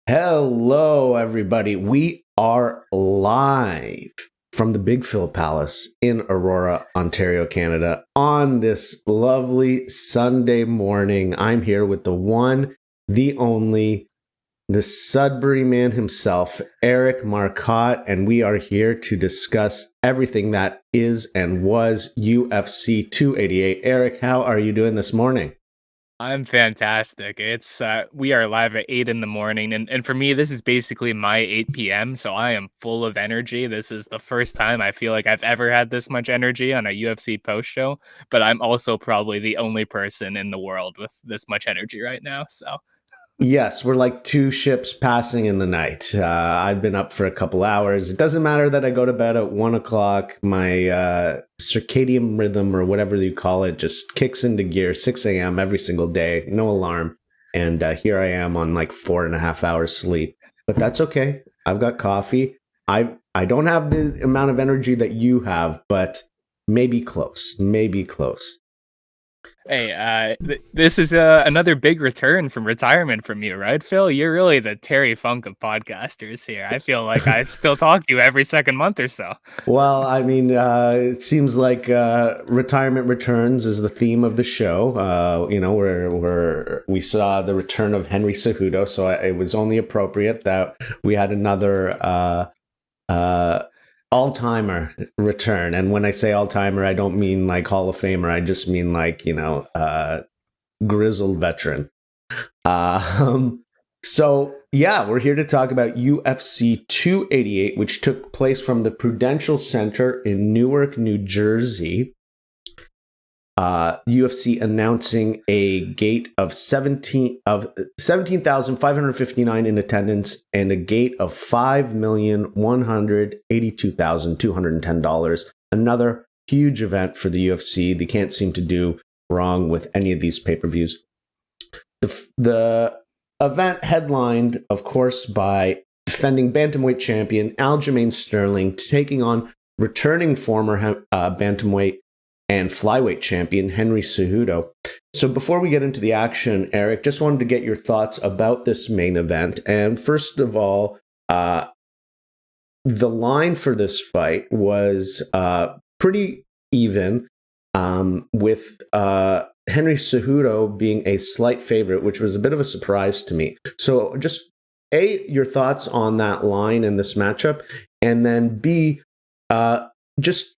Hello, everybody. We are live from the Big Phil Palace in Aurora, Ontario, Canada, on this lovely Sunday morning. I'm here with the one, the only, the Sudbury man himself, Eric Marcotte, and we are here to discuss everything that is and was UFC 288. Eric, how are you doing this morning? I'm fantastic. It's we are live at 8 in the morning, and for me this is basically my 8 p.m. So I am full of energy. This is the first time I feel like I've ever had this much energy on a UFC post show, but I'm also probably the only person in the world with this much energy right now. So Yes, we're like two ships passing in the night. I've been up for a couple hours. It doesn't matter that I go to bed at 1 o'clock. My circadian rhythm, or whatever you call it, just kicks into gear 6 a.m. every single day, no alarm. And here I am on like 4.5 hours sleep. But that's okay. I've got coffee. I don't have the amount of energy that you have, but maybe close. Maybe close. hey, this is another big return from retirement from you, right, Phil? You're really the Terry Funk of podcasters here. I feel like I still talk to you every second month or so. Well, I mean, it seems like retirement returns is the theme of the show. Where we saw the return of Henry Cejudo, so it was only appropriate that we had another all-timer return. And when I say all-timer, I don't mean like Hall of Famer. I just mean like grizzled veteran. Um, so, yeah, we're here to talk about UFC 288, which took place from the Prudential Center in Newark, New Jersey. UFC announcing a gate of 17,559 in attendance and a gate of $5,182,210. Another huge event for the UFC. They can't seem to do wrong with any of these pay-per-views. The event headlined, of course, by defending Bantamweight champion Aljamain Sterling taking on returning former Bantamweight and Flyweight champion Henry Cejudo. So before we get into the action, Eric, just wanted to get your thoughts about this main event. And first of all, the line for this fight was pretty even, with Henry Cejudo being a slight favorite, which was a bit of a surprise to me. So just your thoughts on that line and this matchup, and then B, just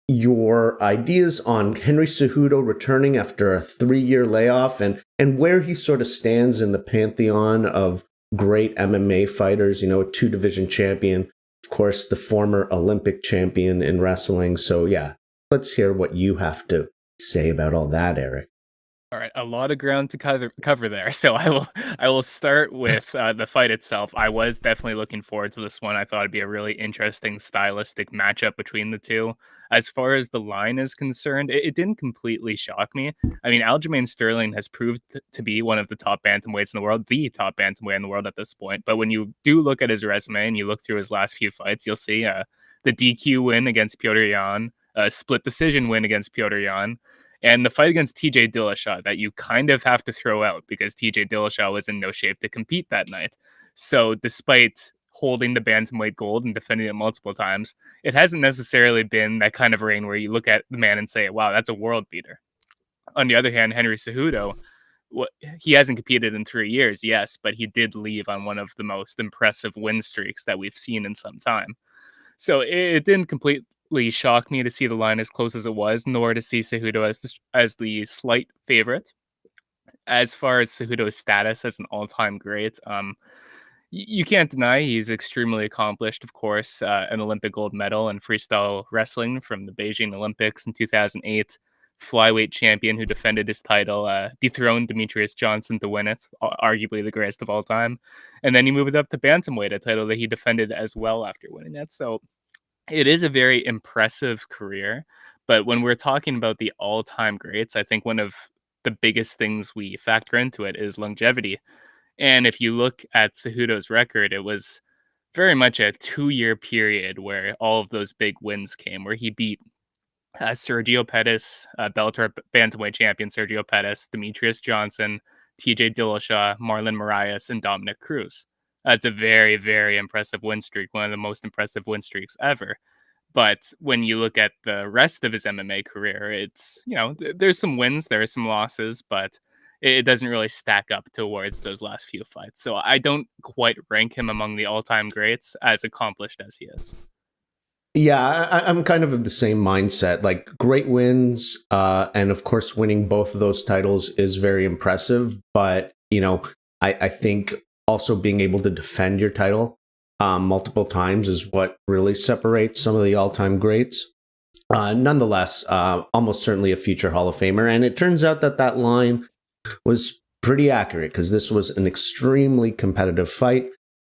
your ideas on Henry Cejudo returning after a 3-year layoff, and where he sort of stands in the pantheon of great MMA fighters, a 2-division champion, of course, the former Olympic champion in wrestling. So yeah, let's hear what you have to say about all that, Eric. All right, a lot of ground to cover there. So I will start with the fight itself. I was definitely looking forward to this one. I thought it'd be a really interesting stylistic matchup between the two. As far as the line is concerned, it didn't completely shock me. I mean, Aljamain Sterling has proved to be one of the top bantamweights in the world, the top bantamweight in the world at this point. But when you do look at his resume and you look through his last few fights, you'll see the DQ win against Petr Yan, a split decision win against Petr Yan, and the fight against TJ Dillashaw that you kind of have to throw out because TJ Dillashaw was in no shape to compete that night. So despite holding the bantamweight gold and defending it multiple times, it hasn't necessarily been that kind of reign where you look at the man and say, wow, that's a world beater. On the other hand, Henry Cejudo, he hasn't competed in 3 years, yes, but he did leave on one of the most impressive win streaks that we've seen in some time. So it didn't completely shock me to see the line as close as it was, nor to see Cejudo as the slight favorite. As far as Cejudo's status as an all-time great, you can't deny he's extremely accomplished. Of course, an Olympic gold medal in freestyle wrestling from the Beijing Olympics in 2008. Flyweight champion who defended his title, dethroned Demetrius Johnson to win it, arguably the greatest of all time. And then he moved up to Bantamweight, a title that he defended as well after winning it. So it is a very impressive career. But when we're talking about the all-time greats, I think one of the biggest things we factor into it is longevity. And if you look at Cejudo's record, it was very much a 2-year period where all of those big wins came, where he beat Sergio Pettis, Bellator bantamweight champion Sergio Pettis, Demetrius Johnson, TJ Dillashaw, Marlon Moraes, and Dominic Cruz. That's a very, very impressive win streak, one of the most impressive win streaks ever. But when you look at the rest of his MMA career, it's, there's some wins, there are some losses, but it doesn't really stack up towards those last few fights. So I don't quite rank him among the all-time greats, as accomplished as he is. Yeah, I'm kind of the same mindset. Like, great wins, and of course, winning both of those titles is very impressive. But I think also being able to defend your title multiple times is what really separates some of the all-time greats. Nonetheless, almost certainly a future Hall of Famer. And it turns out that line was pretty accurate, because this was an extremely competitive fight.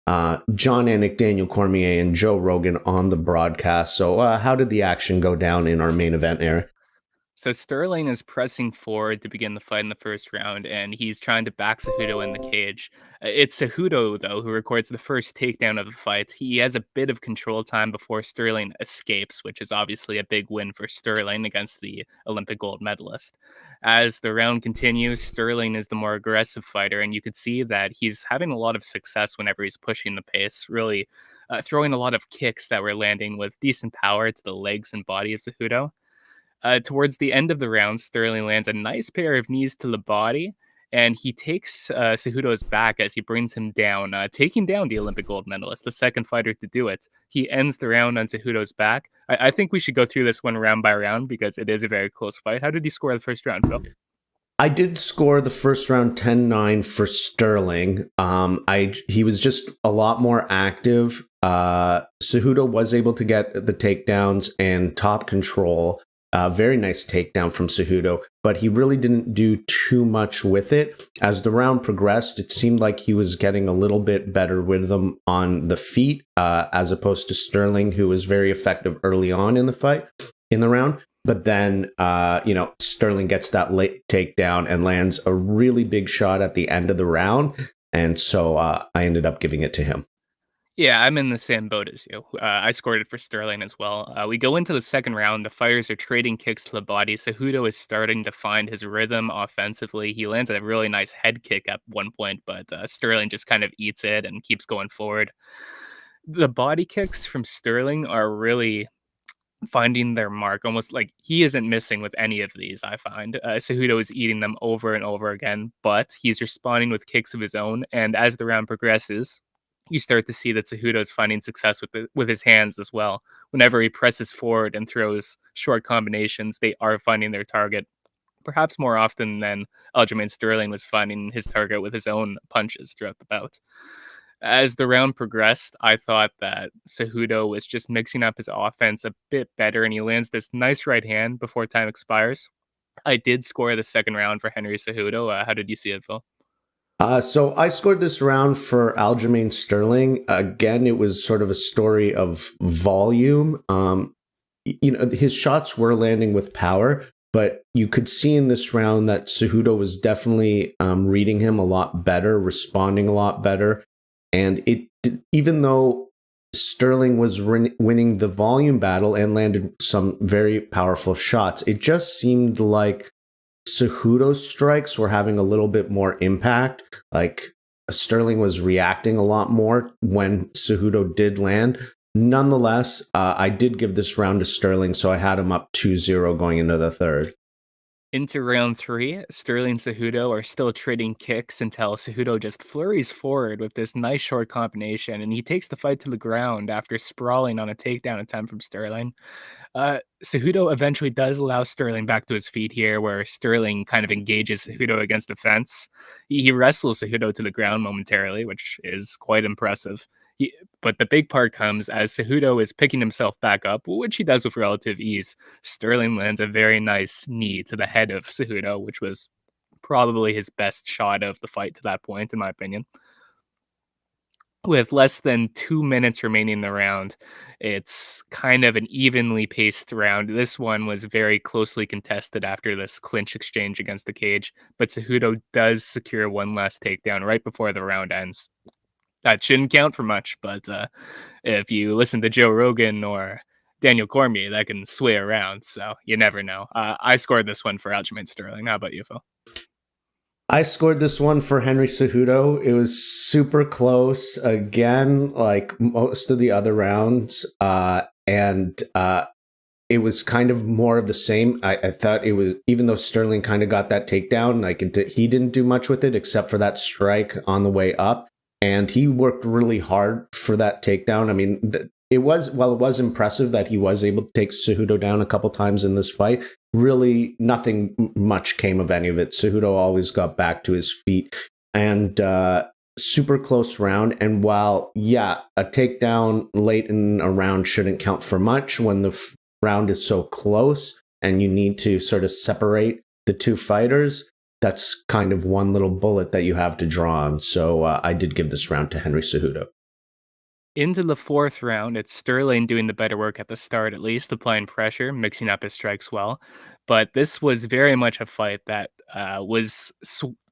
Jon Anik, Daniel Cormier, and Joe Rogan on the broadcast. So how did the action go down in our main event, Eric? So Sterling is pressing forward to begin the fight in the first round, and he's trying to back Cejudo in the cage. It's Cejudo, though, who records the first takedown of the fight. He has a bit of control time before Sterling escapes, which is obviously a big win for Sterling against the Olympic gold medalist. As the round continues, Sterling is the more aggressive fighter, and you could see that he's having a lot of success whenever he's pushing the pace, really throwing a lot of kicks that were landing with decent power to the legs and body of Cejudo. Towards the end of the round, Sterling lands a nice pair of knees to the body, and he takes Cejudo's back as he brings him down, taking down the Olympic gold medalist, the second fighter to do it. He ends the round on Cejudo's back. I think we should go through this one round by round because it is a very close fight. How did he score the first round, Phil? I did score the first round 10-9 for Sterling. He was just a lot more active. Cejudo was able to get the takedowns and top control. Very nice takedown from Cejudo, but he really didn't do too much with it. As the round progressed, it seemed like he was getting a little bit better with them on the feet, as opposed to Sterling, who was very effective early on in the round. But then, Sterling gets that late takedown and lands a really big shot at the end of the round. And so I ended up giving it to him. Yeah, I'm in the same boat as you. I scored it for Sterling as well. We go into the second round. The fighters are trading kicks to the body. Cejudo is starting to find his rhythm offensively. He lands a really nice head kick at one point, but Sterling just kind of eats it and keeps going forward. The body kicks from Sterling are really finding their mark, almost like he isn't missing with any of these. I find Cejudo is eating them over and over again, but he's responding with kicks of his own. And as the round progresses, you start to see that Cejudo is finding success with his hands as well. Whenever he presses forward and throws short combinations, they are finding their target, perhaps more often than Aljamain Sterling was finding his target with his own punches throughout the bout. As the round progressed, I thought that Cejudo was just mixing up his offense a bit better, and he lands this nice right hand before time expires. I did score the second round for Henry Cejudo. How did you see it, Phil? So I scored this round for Aljamain Sterling. Again, it was sort of a story of volume. His shots were landing with power, but you could see in this round that Cejudo was definitely reading him a lot better, responding a lot better. And even though Sterling was winning the volume battle and landed some very powerful shots, it just seemed like Cejudo's strikes were having a little bit more impact. Like, Sterling was reacting a lot more when Cejudo did land. Nonetheless, I did give this round to Sterling, so I had him up 2-0 going into the third. Into round three, Sterling and Cejudo are still trading kicks until Cejudo just flurries forward with this nice short combination, and he takes the fight to the ground after sprawling on a takedown attempt from Sterling. Cejudo eventually does allow Sterling back to his feet here, where Sterling kind of engages Cejudo against the fence. He wrestles Cejudo to the ground momentarily, which is quite impressive. But the big part comes as Cejudo is picking himself back up, which he does with relative ease. Sterling lands a very nice knee to the head of Cejudo, which was probably his best shot of the fight to that point, in my opinion. With less than 2 minutes remaining in the round, it's kind of an evenly paced round. This one was very closely contested after this clinch exchange against the cage, but Cejudo does secure one last takedown right before the round ends. That shouldn't count for much, but if you listen to Joe Rogan or Daniel Cormier, that can sway around, so you never know. I scored this one for Aljamain Sterling. How about you, Phil? I scored this one for Henry Cejudo. It was super close again, like most of the other rounds. And it was kind of more of the same. I thought it was, even though Sterling kind of got that takedown, like he didn't do much with it except for that strike on the way up. And he worked really hard for that takedown. I mean, it was impressive that he was able to take Cejudo down a couple times in this fight. Really, nothing much came of any of it. Cejudo always got back to his feet. And super close round. And while, yeah, a takedown late in a round shouldn't count for much when the round is so close and you need to sort of separate the two fighters, that's kind of one little bullet that you have to draw on. So I did give this round to Henry Cejudo. Into the fourth round, it's Sterling doing the better work at the start, at least, applying pressure, mixing up his strikes well. But this was very much a fight that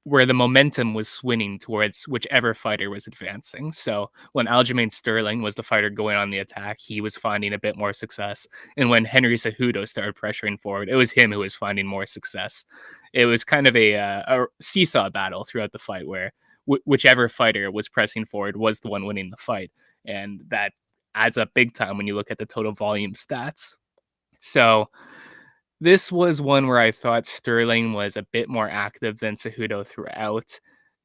where the momentum was swinging towards whichever fighter was advancing. So when Aljamain Sterling was the fighter going on the attack, he was finding a bit more success. And when Henry Cejudo started pressuring forward, it was him who was finding more success. It was kind of a seesaw battle throughout the fight where whichever fighter was pressing forward was the one winning the fight. And that adds up big time when you look at the total volume stats. So this was one where I thought Sterling was a bit more active than Cejudo throughout.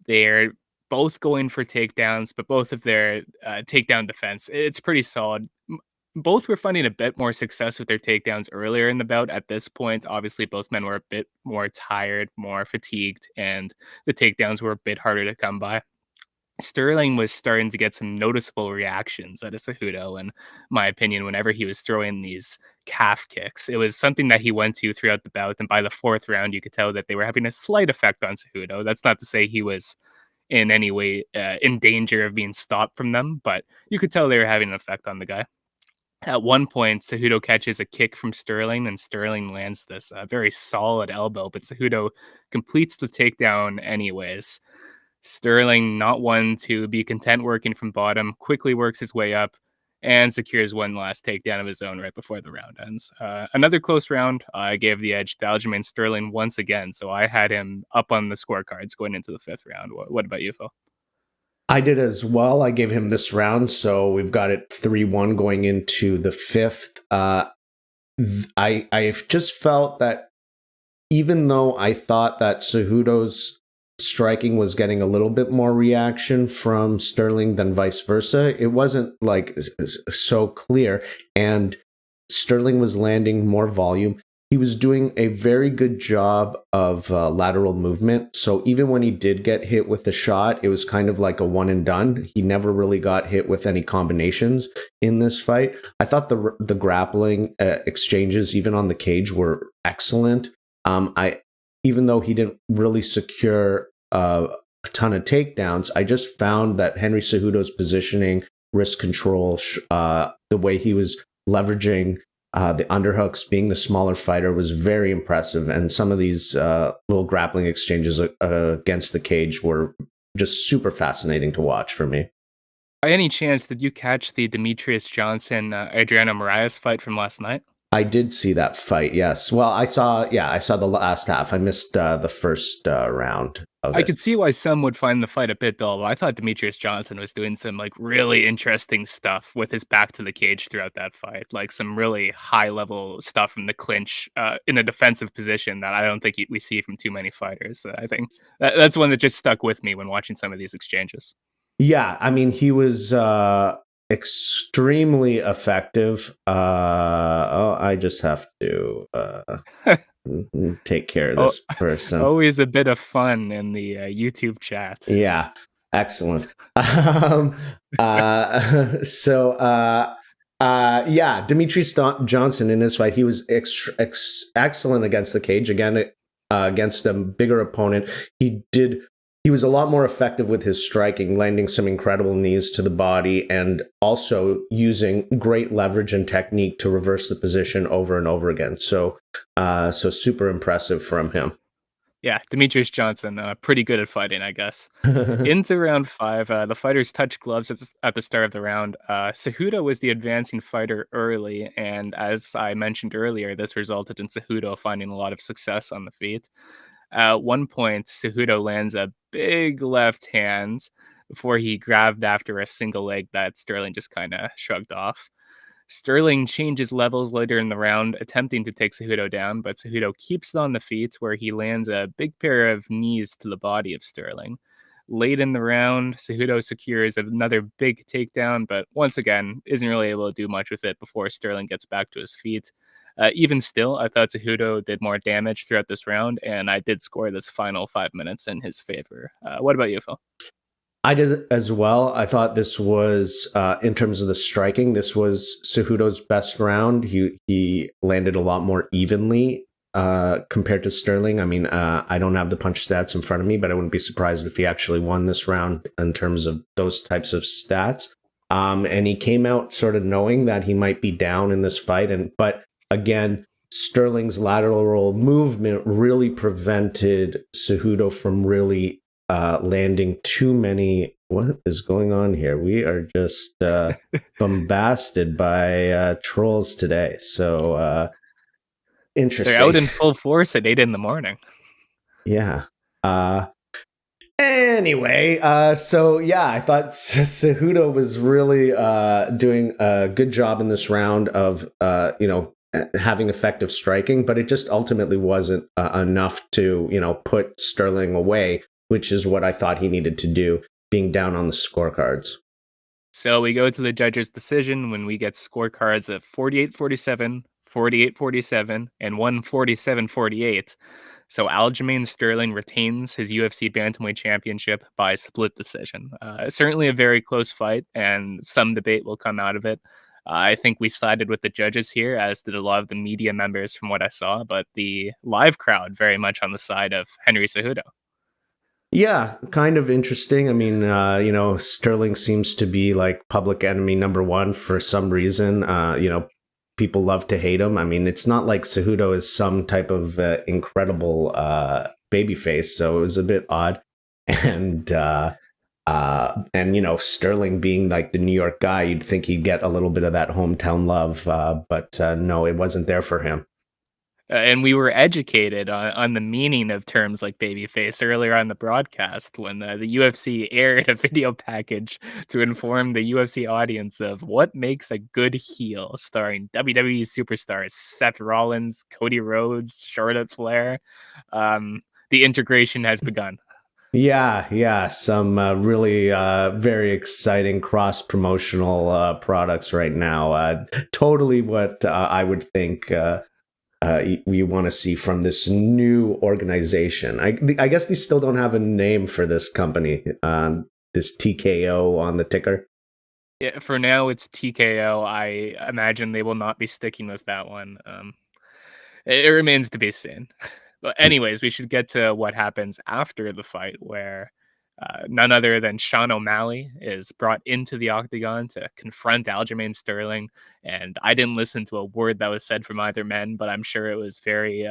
They're both going for takedowns, but both of their takedown defense, it's pretty solid. Both were finding a bit more success with their takedowns earlier in the bout. At this point, obviously, both men were a bit more tired, more fatigued, and the takedowns were a bit harder to come by. Sterling was starting to get some noticeable reactions out of Cejudo, in my opinion, whenever he was throwing these calf kicks. It was something that he went to throughout the bout, and by the fourth round, you could tell that they were having a slight effect on Cejudo. That's not to say he was in any way in danger of being stopped from them, but you could tell they were having an effect on the guy. At one point, Cejudo catches a kick from Sterling, and Sterling lands this very solid elbow, but Cejudo completes the takedown anyways. Sterling, not one to be content working from bottom, quickly works his way up and secures one last takedown of his own right before the round ends. Another close round. I gave the edge to Aljamain Sterling once again, so I had him up on the scorecards going into the fifth round. What about you, Phil? I did as well. I gave him this round, so we've got it 3-1 going into the fifth. I've just felt that even though I thought that Cejudo's striking was getting a little bit more reaction from Sterling than vice versa, it wasn't like so clear. And Sterling was landing more volume. He was doing a very good job of lateral movement. So even when he did get hit with the shot, it was kind of like a one and done. He never really got hit with any combinations in this fight. I thought the grappling exchanges, even on the cage, were excellent. Even though he didn't really secure a ton of takedowns, I just found that Henry Cejudo's positioning, wrist control, the way he was leveraging the underhooks, being the smaller fighter, was very impressive. And some of these little grappling exchanges against the cage were just super fascinating to watch for me. By any chance, did you catch the Demetrius Johnson Adriano Moraes fight from last night? I did see that fight. Yes. Well, I saw the last half. I missed the first round of I it. could see why some would find the fight a bit dull. I thought Demetrius Johnson was doing some like really interesting stuff with his back to the cage throughout that fight, like some really high level stuff from the clinch in a defensive position that I don't think we see from too many fighters. I think that's one that just stuck with me when watching some of these exchanges. Yeah, I mean, he was extremely effective. I just have to take care of Oh, this person. always a bit of fun in the YouTube chat. Yeah, excellent. Yeah, Demetrius Johnson in his fight, he was excellent against the cage. Again, against a bigger opponent, he was a lot more effective with his striking, landing some incredible knees to the body and also using great leverage and technique to reverse the position over and over again. So super impressive from him. Yeah, Demetrius Johnson, pretty good at fighting, I guess. Into round 5, the fighters touched gloves at the start of the round. Cejudo was the advancing fighter early, and as I mentioned earlier, this resulted in Cejudo finding a lot of success on the feet. At one point, Cejudo lands a big left hand before he grabbed after a single leg that Sterling just kind of shrugged off. Sterling changes levels later in the round, attempting to take Cejudo down, but Cejudo keeps it on the feet where he lands a big pair of knees to the body of Sterling. Late in the round, Cejudo secures another big takedown, but once again, isn't really able to do much with it before Sterling gets back to his feet. Even still, I thought Cejudo did more damage throughout this round, and I did score this final 5 minutes in his favor. What about you, Phil? I did as well. I thought this was, in terms of the striking, this was Cejudo's best round. He landed a lot more evenly compared to Sterling. I mean, I don't have the punch stats in front of me, but I wouldn't be surprised if he actually won this round in terms of those types of stats. And he came out sort of knowing that he might be down in this fight. But again, Sterling's lateral movement really prevented Cejudo from really landing too many. What is going on here? We are just bombarded by trolls today. So interesting. They're out in full force at 8 a.m. Yeah. Anyway, so yeah, I thought Cejudo was really doing a good job in this round of having effective striking, but it just ultimately wasn't enough to put Sterling away, which is what I thought he needed to do, being down on the scorecards. So we go to the judge's decision when we get scorecards of 48-47, 48-47, and 147-48. So Aljamain Sterling retains his UFC Bantamweight Championship by split decision. Certainly a very close fight, and some debate will come out of it. I think we sided with the judges here, as did a lot of the media members from what I saw, but the live crowd very much on the side of Henry Cejudo. Yeah, kind of interesting. I mean, Sterling seems to be like public enemy number one for some reason. People love to hate him. I mean, it's not like Cejudo is some type of incredible babyface, so it was a bit odd. And Sterling being like the New York guy, you'd think he'd get a little bit of that hometown love, but no, it wasn't there for him. And we were educated on the meaning of terms like babyface earlier on the broadcast when the UFC aired a video package to inform the UFC audience of what makes a good heel, starring WWE superstars Seth Rollins, Cody Rhodes, Charlotte Flair. The integration has begun. Yeah. Some really very exciting cross-promotional products right now. Totally what I would think we want to see from this new organization. I guess they still don't have a name for this company, this TKO on the ticker. Yeah, for now, it's TKO. I imagine they will not be sticking with that one. It remains to be seen. But anyways, we should get to what happens after the fight, where none other than Sean O'Malley is brought into the octagon to confront Aljamain Sterling. And I didn't listen to a word that was said from either men, but I'm sure it was very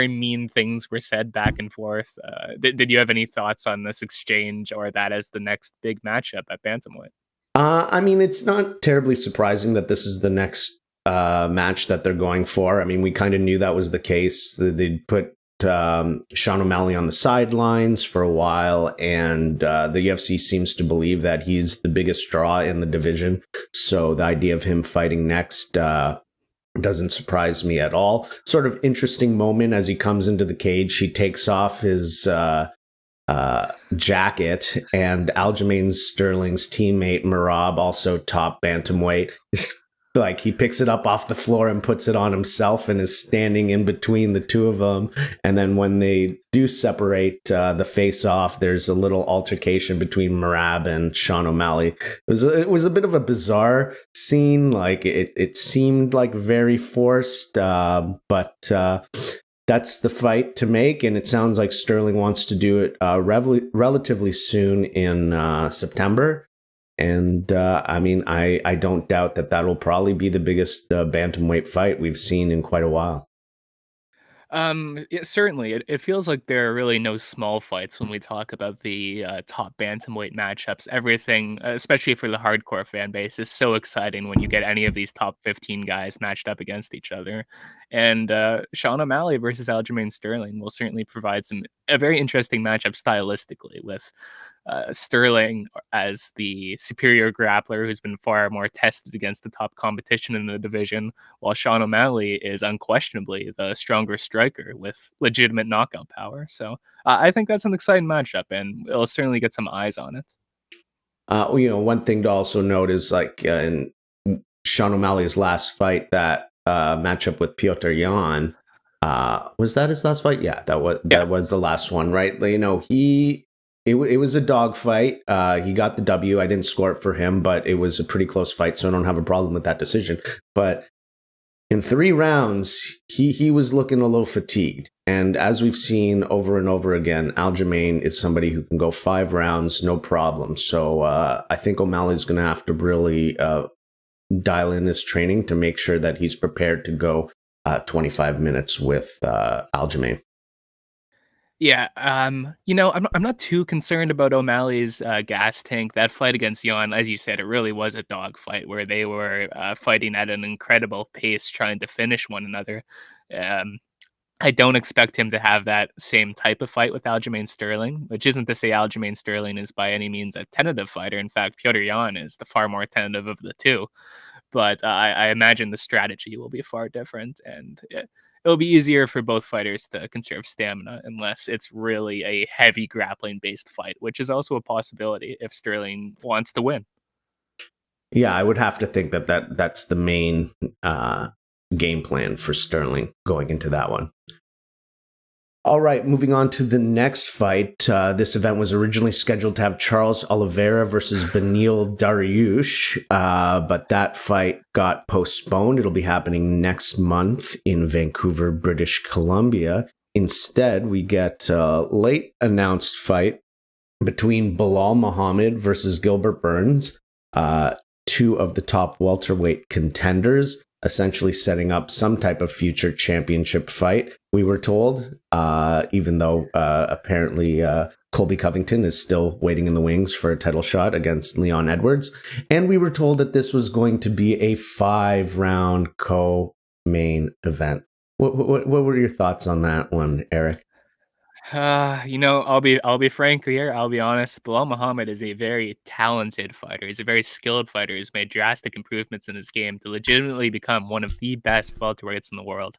mean things were said back and forth. Did you have any thoughts on this exchange or that as the next big matchup at Bantamweight? I mean, it's not terribly surprising that this is the next match that they're going for. I mean, we kind of knew that was the case. They'd put Sean O'Malley on the sidelines for a while, and the UFC seems to believe that he's the biggest draw in the division. So the idea of him fighting next doesn't surprise me at all. Sort of interesting moment as he comes into the cage. He takes off his jacket, and Aljamain Sterling's teammate Merab, also top bantamweight, like he picks it up off the floor and puts it on himself and is standing in between the two of them. And then when they do separate the face off, there's a little altercation between Merab and Sean O'Malley. It was a bit of a bizarre scene. Like it seemed like very forced, but that's the fight to make. And it sounds like Sterling wants to do it relatively soon in September. And I mean, I don't doubt that will probably be the biggest bantamweight fight we've seen in quite a while. Yeah, certainly. It feels like there are really no small fights when we talk about the top bantamweight matchups. Everything, especially for the hardcore fan base, is so exciting when you get any of these top 15 guys matched up against each other. And Sean O'Malley versus Aljamain Sterling will certainly provide a very interesting matchup stylistically with Sterling as the superior grappler who's been far more tested against the top competition in the division, while Sean O'Malley is unquestionably the stronger striker with legitimate knockout power. So I think that's an exciting matchup, and it'll certainly get some eyes on it. One thing to also note is like in Sean O'Malley's last fight, that matchup with Piotr Jan, was that his last fight? Yeah, Yeah. that was the last one, right? It was a dog fight. He got the W. I didn't score it for him, but it was a pretty close fight, so I don't have a problem with that decision. But in 3 rounds, he was looking a little fatigued. And as we've seen over and over again, Aljamain is somebody who can go 5 rounds, no problem. So I think O'Malley's going to have to really dial in his training to make sure that he's prepared to go 25 minutes with Aljamain. Yeah, I'm not too concerned about O'Malley's gas tank. That fight against Jan, as you said, it really was a dog fight where they were fighting at an incredible pace, trying to finish one another. Um, I don't expect him to have that same type of fight with Aljamain Sterling, which isn't to say Aljamain Sterling is by any means a tentative fighter. In fact, Piotr Jan is the far more tentative of the two. But I imagine the strategy will be far different, and it'll be easier for both fighters to conserve stamina unless it's really a heavy grappling based fight, which is also a possibility if Sterling wants to win. Yeah, I would have to think that's the main game plan for Sterling going into that one. All right, moving on to the next fight. This event was originally scheduled to have Charles Oliveira versus Beneil Dariush, but that fight got postponed. It'll be happening next month in Vancouver, British Columbia. Instead, we get a late announced fight between Belal Muhammad versus Gilbert Burns, two of the top welterweight contenders, essentially setting up some type of future championship fight, we were told, even though apparently Colby Covington is still waiting in the wings for a title shot against Leon Edwards. And we were told that this was going to be a 5-round co-main event. What were your thoughts on that one, Eric? I'll be frank here. I'll be honest. Belal Muhammad is a very talented fighter. He's a very skilled fighter who's made drastic improvements in his game to legitimately become one of the best welterweights in the world.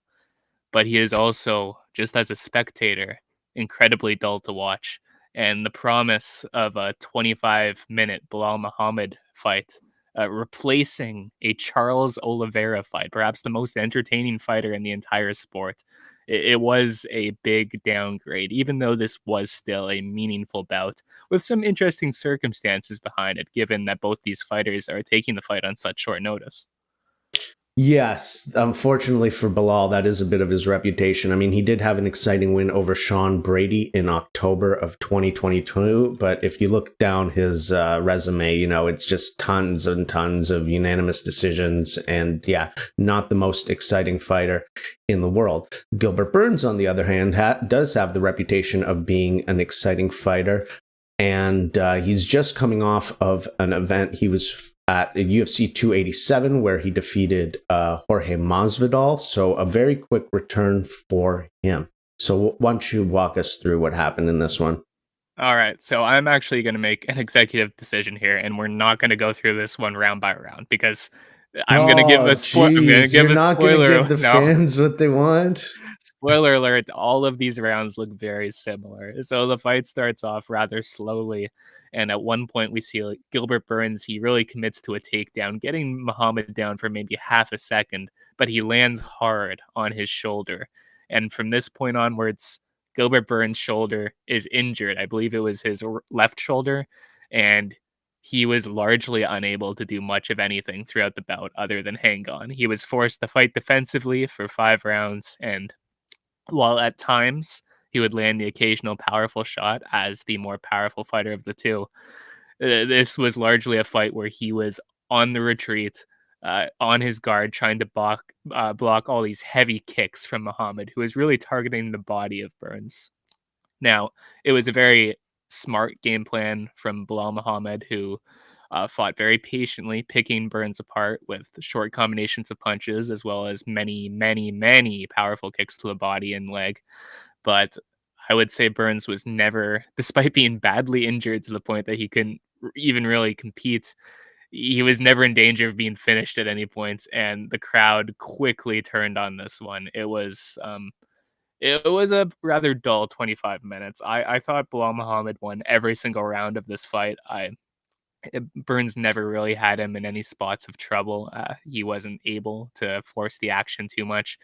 But he is also, just as a spectator, incredibly dull to watch. And the promise of a 25-minute Belal Muhammad fight, replacing a Charles Oliveira fight, perhaps the most entertaining fighter in the entire sport, it was a big downgrade, even though this was still a meaningful bout with some interesting circumstances behind it, given that both these fighters are taking the fight on such short notice. Yes, unfortunately for Belal, that is a bit of his reputation. I mean, he did have an exciting win over Sean Brady in October of 2022, but if you look down his resume, it's just tons and tons of unanimous decisions, and yeah, not the most exciting fighter in the world. Gilbert Burns, on the other hand, does have the reputation of being an exciting fighter, and he's just coming off of an event. He was at UFC 287, where he defeated Jorge Masvidal. So a very quick return for him. So why don't you walk us through what happened in this one? All right, so I'm actually going to make an executive decision here, and we're not going to go through this one round by round because I'm going to give Oh, a I'm going to geez, you're give a not going to spoiler. give the No, fans what they want? spoiler alert, all of these rounds look very similar. So the fight starts off rather slowly. And at one point, we see Gilbert Burns. He really commits to a takedown, getting Muhammad down for maybe half a second, but he lands hard on his shoulder. And from this point onwards, Gilbert Burns' shoulder is injured. I believe it was his left shoulder. And he was largely unable to do much of anything throughout the bout other than hang on. He was forced to fight defensively for 5 rounds, and while at times he would land the occasional powerful shot as the more powerful fighter of the two, this was largely a fight where he was on the retreat, on his guard, trying to block all these heavy kicks from Muhammad, who was really targeting the body of Burns. Now, it was a very smart game plan from Belal Muhammad, who fought very patiently, picking Burns apart with short combinations of punches, as well as many, many, many powerful kicks to the body and leg. But I would say Burns was never, despite being badly injured to the point that he couldn't even really compete, he was never in danger of being finished at any point. And the crowd quickly turned on this one. It was a rather dull 25 minutes. I thought Belal Muhammad won every single round of this fight. Burns never really had him in any spots of trouble. He wasn't able to force the action too much.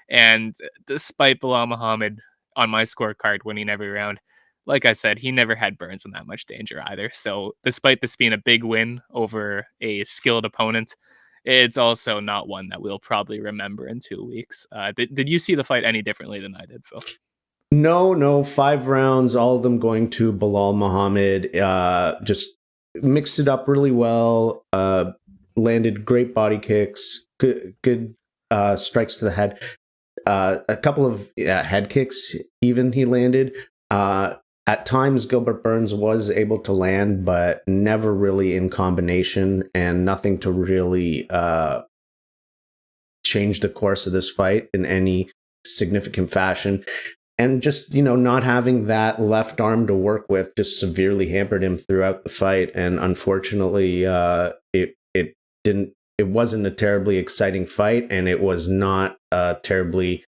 And despite Belal Muhammad on my scorecard winning every round, like I said, he never had Burns in that much danger either. So despite this being a big win over a skilled opponent, it's also not one that we'll probably remember in 2 weeks. Did you see the fight any differently than I did, Phil? No, 5 rounds, all of them going to Belal Muhammad. Just mixed it up really well. Landed great body kicks, good strikes to the head. A couple of head kicks even he landed. At times, Gilbert Burns was able to land, but never really in combination, and nothing to really change the course of this fight in any significant fashion. And just, not having that left arm to work with just severely hampered him throughout the fight. And unfortunately, it wasn't a terribly exciting fight, and it was not a terribly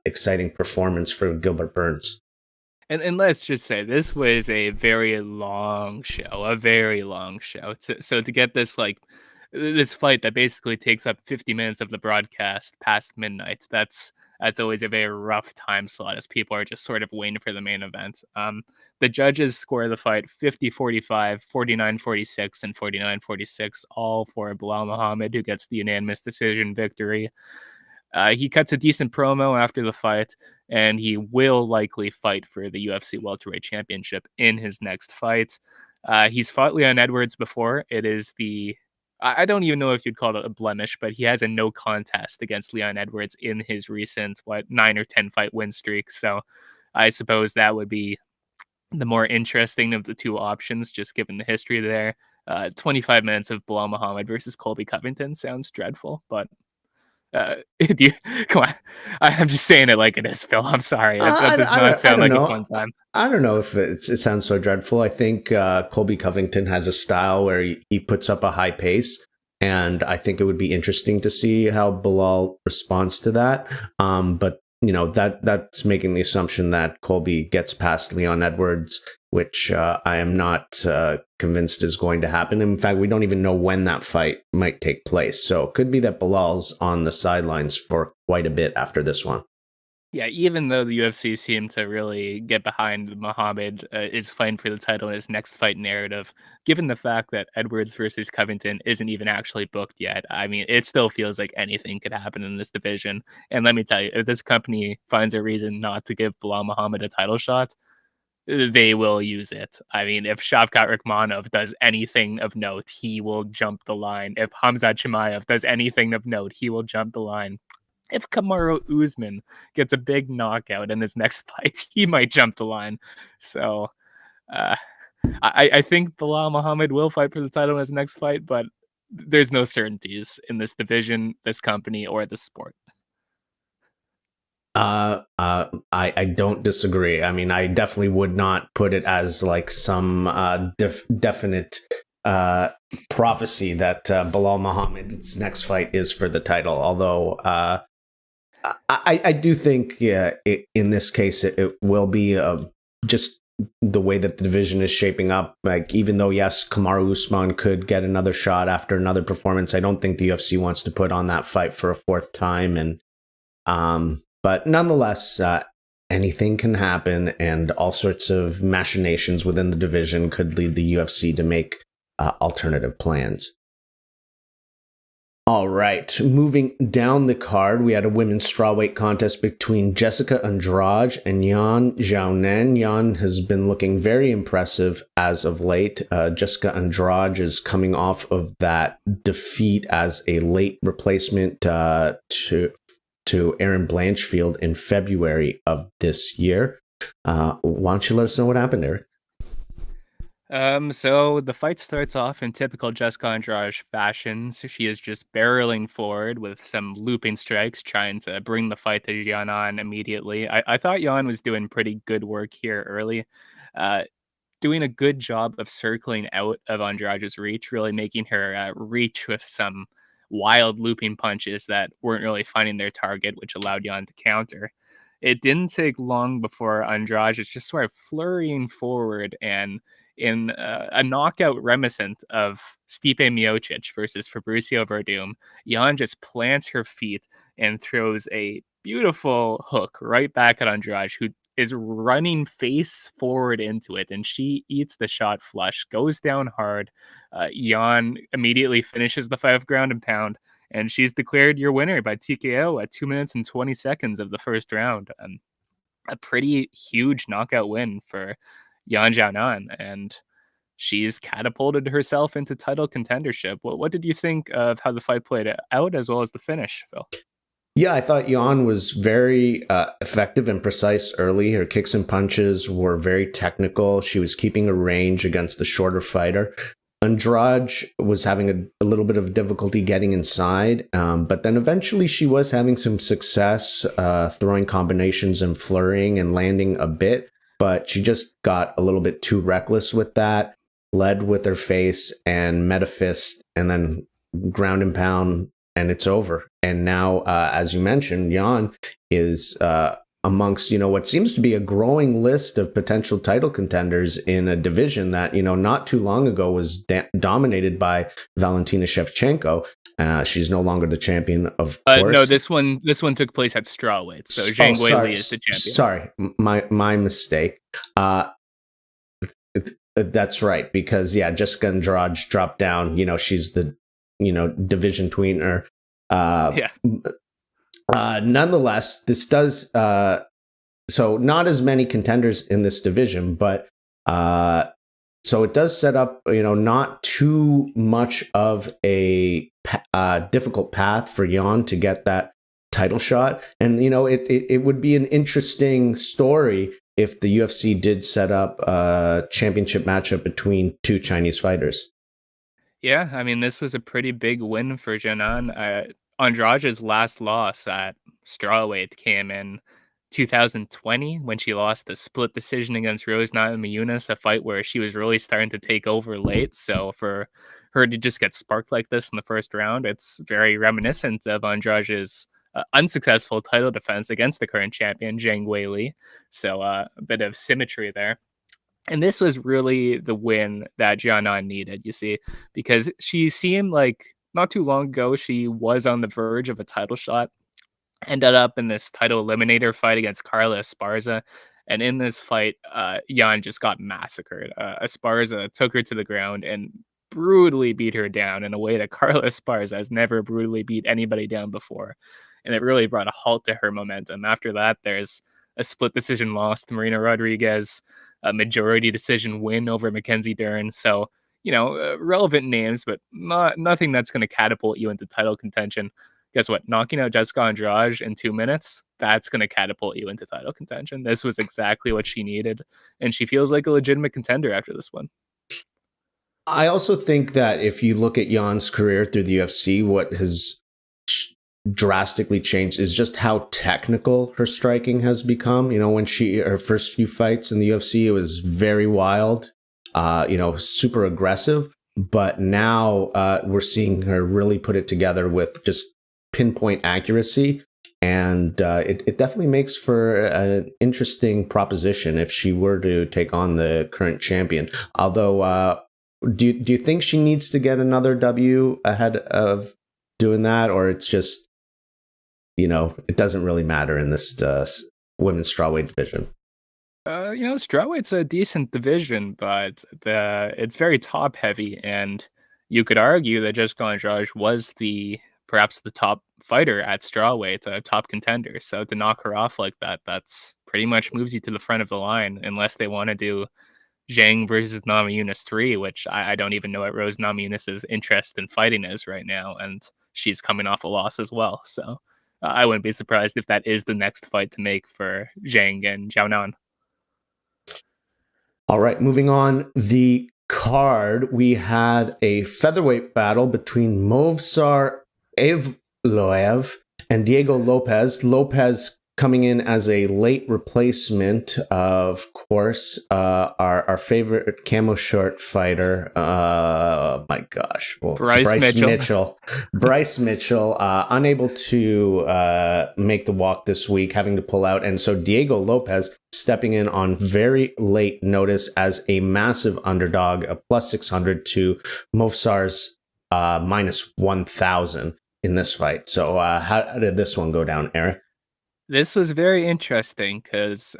exciting performance for Gilbert Burns. And let's just say this was a very long show, So to get this this fight that basically takes up 50 minutes of the broadcast past midnight, that's always a very rough time slot as people are just sort of waiting for the main event. The judges score the fight 50-45, 49-46, and 49-46, all for Belal Muhammad, who gets the unanimous decision victory. He cuts a decent promo after the fight, and he will likely fight for the UFC Welterweight Championship in his next fight. He's fought Leon Edwards before. It is I don't even know if you'd call it a blemish, but he has a no contest against Leon Edwards in his recent, 9 or 10 fight win streak. So I suppose that would be the more interesting of the two options, just given the history there. 25 minutes of Belal Muhammad versus Colby Covington sounds dreadful, but come on. I'm just saying it like it is, Phil. I'm sorry. That does not sound like a fun time. I don't know if it sounds so dreadful. I think Colby Covington has a style where he puts up a high pace, and I think it would be interesting to see how Belal responds to that. But that's making the assumption that Colby gets past Leon Edwards, which I am not convinced is going to happen. In fact, we don't even know when that fight might take place. So it could be that Belal's on the sidelines for quite a bit after this one. Yeah, even though the UFC seemed to really get behind Muhammad is fighting for the title in his next fight narrative, given the fact that Edwards versus Covington isn't even actually booked yet, I mean, it still feels like anything could happen in this division. And let me tell you, if this company finds a reason not to give Belal Muhammad a title shot, they will use it. I mean, if Shavkat Rakhmonov does anything of note, he will jump the line. If Khamzat Chimaev does anything of note, he will jump the line. If Kamaru Usman gets a big knockout in his next fight, he might jump the line. So I think Belal Muhammad will fight for the title in his next fight, but there's no certainties in this division, this company, or the sport. I don't disagree. I mean, I definitely would not put it as like some definite prophecy that Belal Muhammad's next fight is for the title. Although I do think, in this case, it will be just the way that the division is shaping up. Like, even though, yes, Kamaru Usman could get another shot after another performance, I don't think the UFC wants to put on that fight for a fourth time. And but nonetheless, anything can happen, and all sorts of machinations within the division could lead the UFC to make alternative plans. All right. Moving down the card, we had a women's strawweight contest between Jéssica Andrade and Xiaonan. Yan has been looking very impressive as of late. Jéssica Andrade is coming off of that defeat as a late replacement to Erin Blanchfield in February of this year. Why don't you let us know what happened, Eric? So the fight starts off in typical Jéssica Andrade fashion. So she is just barreling forward with some looping strikes, trying to bring the fight to Xiaonan immediately. I thought Yan was doing pretty good work here early, uh, doing a good job of circling out of Andrade's reach, really making her reach with some wild looping punches that weren't really finding their target, which allowed Yan to counter. It didn't take long before Andrade is just sort of flurrying forward and in a knockout reminiscent of Stipe Miocic versus Fabricio Verdum, Yan just plants her feet and throws a beautiful hook right back at Andrade, who is running face forward into it, and she eats the shot flush, goes down hard. Yan immediately finishes the 5 ground and pound, and she's declared your winner by TKO at 2 minutes and 20 seconds of the first round. A pretty huge knockout win for Yan Xiaonan, and she's catapulted herself into title contendership. What did you think of how the fight played out as well as the finish, Phil? Yeah, I thought Yan was very effective and precise early. Her kicks and punches were very technical. She was keeping a range against the shorter fighter. Andrade was having a little bit of difficulty getting inside, but then eventually she was having some success throwing combinations and flurrying and landing a bit, but she just got a little bit too reckless with that, led with her face and met a fist, and then ground and pound, and it's over. And now, as you mentioned, Yan is amongst, what seems to be a growing list of potential title contenders in a division that, not too long ago was dominated by Valentina Shevchenko. She's no longer the champion, of course. No, this one took place at Strawweight. So Zhang Weili is the champion. Sorry, my mistake. That's right, because Jéssica Andrade dropped down. She's the division tweener. Nonetheless, this does so not as many contenders in this division, but so it does set up not too much of a difficult path for Yan to get that title shot. And it would be an interesting story if the UFC did set up a championship matchup between two Chinese fighters. Yeah, I mean, this was a pretty big win for Xiaonan. Andrade's last loss at Strawweight came in 2020 when she lost the split decision against Rose Namajunas, a fight where she was really starting to take over late. So for her to just get sparked like this in the first round, it's very reminiscent of Andrade's unsuccessful title defense against the current champion, Zhang Weili. So a bit of symmetry there. And this was really the win that Xiaonan needed, you see, because she seemed like not too long ago she was on the verge of a title shot, ended up in this title eliminator fight against Carla Esparza. And in this fight, Yan just got massacred. Esparza took her to the ground and brutally beat her down in a way that Carla Esparza has never brutally beat anybody down before. And it really brought a halt to her momentum. After that, there's a split decision loss to Marina Rodriguez, a majority decision win over Mackenzie Dern. So, relevant names, but nothing that's going to catapult you into title contention. Guess what? Knocking out Jéssica Andrade in 2 minutes, that's going to catapult you into title contention. This was exactly what she needed, and she feels like a legitimate contender after this one. I also think that if you look at Yan's career through the UFC, what has drastically changed is just how technical her striking has become. When her first few fights in the UFC, it was very wild, super aggressive. But now we're seeing her really put it together with just pinpoint accuracy. And it definitely makes for an interesting proposition if she were to take on the current champion. Although, do you think she needs to get another W ahead of doing that? Or it's just, it doesn't really matter in this women's strawweight division? Strawweight's a decent division, but it's very top heavy, and you could argue that Jéssica Andrade was the perhaps the top fighter at strawweight, a top contender. So to knock her off like that, that's pretty much moves you to the front of the line, unless they want to do Zhang versus Namajunas 3, which I don't even know what Rose Namajunas' interest in fighting is right now, and she's coming off a loss as well. So I wouldn't be surprised if that is the next fight to make for Zhang and Xiaonan. All right, moving on the card, we had a featherweight battle between Movsar Evloev and Diego Lopes. Lopes coming in as a late replacement, of course, our favorite camo short fighter. My gosh, Bryce Mitchell. Bryce Mitchell, unable to make the walk this week, having to pull out, and so Diego Lopes stepping in on very late notice as a massive underdog, a plus 600 to Movsar's minus 1,000 in this fight. So how did this one go down, Eric? This was very interesting because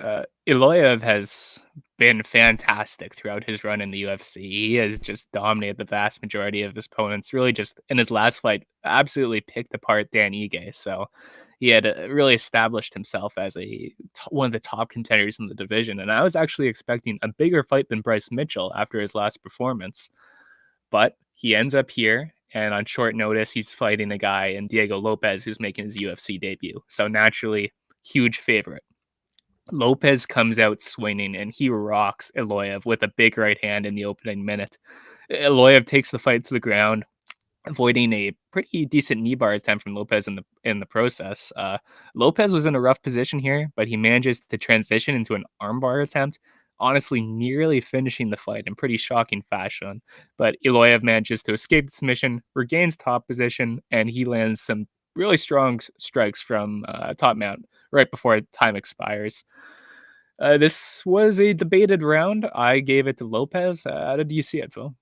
Evloev has been fantastic throughout his run in the UFC. He has just dominated the vast majority of his opponents. Really, just in his last fight, absolutely picked apart Dan Ige. So he had really established himself as one of the top contenders in the division. And I was actually expecting a bigger fight than Bryce Mitchell after his last performance. But he ends up here, and on short notice, he's fighting a guy in Diego Lopes who's making his UFC debut. So naturally, huge favorite. Lopes comes out swinging, and he rocks Evloev with a big right hand in the opening minute. Evloev takes the fight to the ground, avoiding a pretty decent knee bar attempt from Lopes in the process. Lopes was in a rough position here, but he manages to transition into an armbar attempt, honestly nearly finishing the fight in pretty shocking fashion. But Evloev manages to escape the submission, regains top position, and he lands some really strong strikes from top mount right before time expires. This was a debated round. I gave it to Lopes. How did you see it, Phil?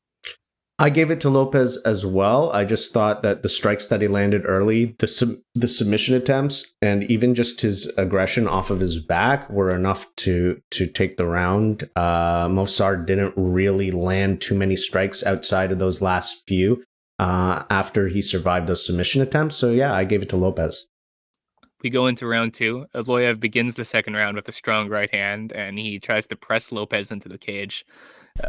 I gave it to Lopes as well. I just thought that the strikes that he landed early, the submission attempts, and even just his aggression off of his back were enough to take the round. Movsar didn't really land too many strikes outside of those last few after he survived those submission attempts. So yeah, I gave it to Lopes. We go into round two. Evloev begins the second round with a strong right hand, and he tries to press Lopes into the cage.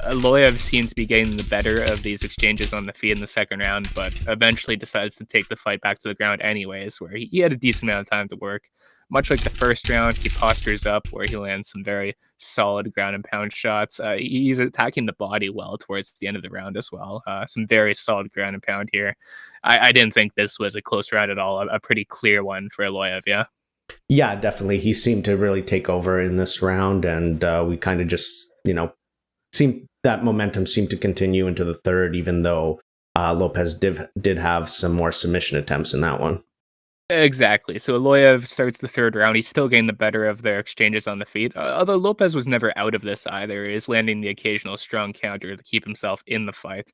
Evloev seems to be getting the better of these exchanges on the feet in the second round, but eventually decides to take the fight back to the ground anyways, where he had a decent amount of time to work. Much like the first round, he postures up where he lands some very solid ground and pound shots. He's attacking the body well towards the end of the round as well. Some very solid ground and pound here. I didn't think this was a close round at all. A pretty clear one for Evloev, yeah? Yeah, definitely. He seemed to really take over in this round, and we kind of just, that momentum seemed to continue into the third, even though Lopes did have some more submission attempts in that one. Exactly. So Evloev starts the third round. He's still getting the better of their exchanges on the feet. Although Lopes was never out of this either. He's landing the occasional strong counter to keep himself in the fight.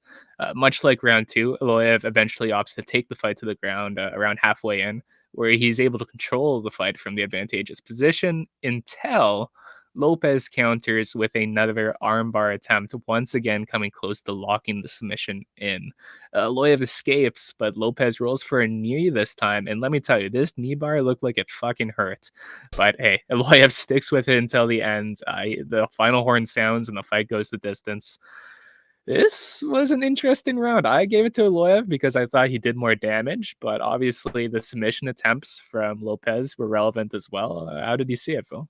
Much like round two, Evloev eventually opts to take the fight to the ground around halfway in, where he's able to control the fight from the advantageous position until Lopes counters with another armbar attempt, once again coming close to locking the submission in. Evloev escapes, but Lopes rolls for a knee this time, and let me tell you, this knee bar looked like it fucking hurt. But hey, Evloev sticks with it until the end. The final horn sounds, and the fight goes the distance. This was an interesting round. I gave it to Evloev because I thought he did more damage, but obviously the submission attempts from Lopes were relevant as well. How did you see it, Phil?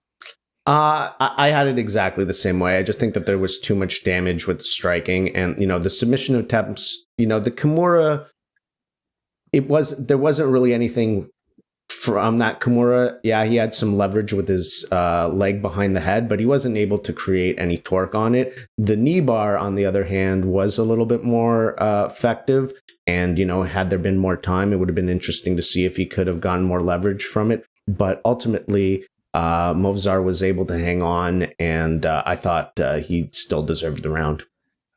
I had it exactly the same way. I just think that there was too much damage with the striking, and the submission attempts. The Kimura, there wasn't really anything from that Kimura. Yeah, he had some leverage with his leg behind the head, but he wasn't able to create any torque on it. The knee bar, on the other hand, was a little bit more effective. And had there been more time, it would have been interesting to see if he could have gotten more leverage from it. But ultimately, Movsar was able to hang on, and I thought he still deserved the round.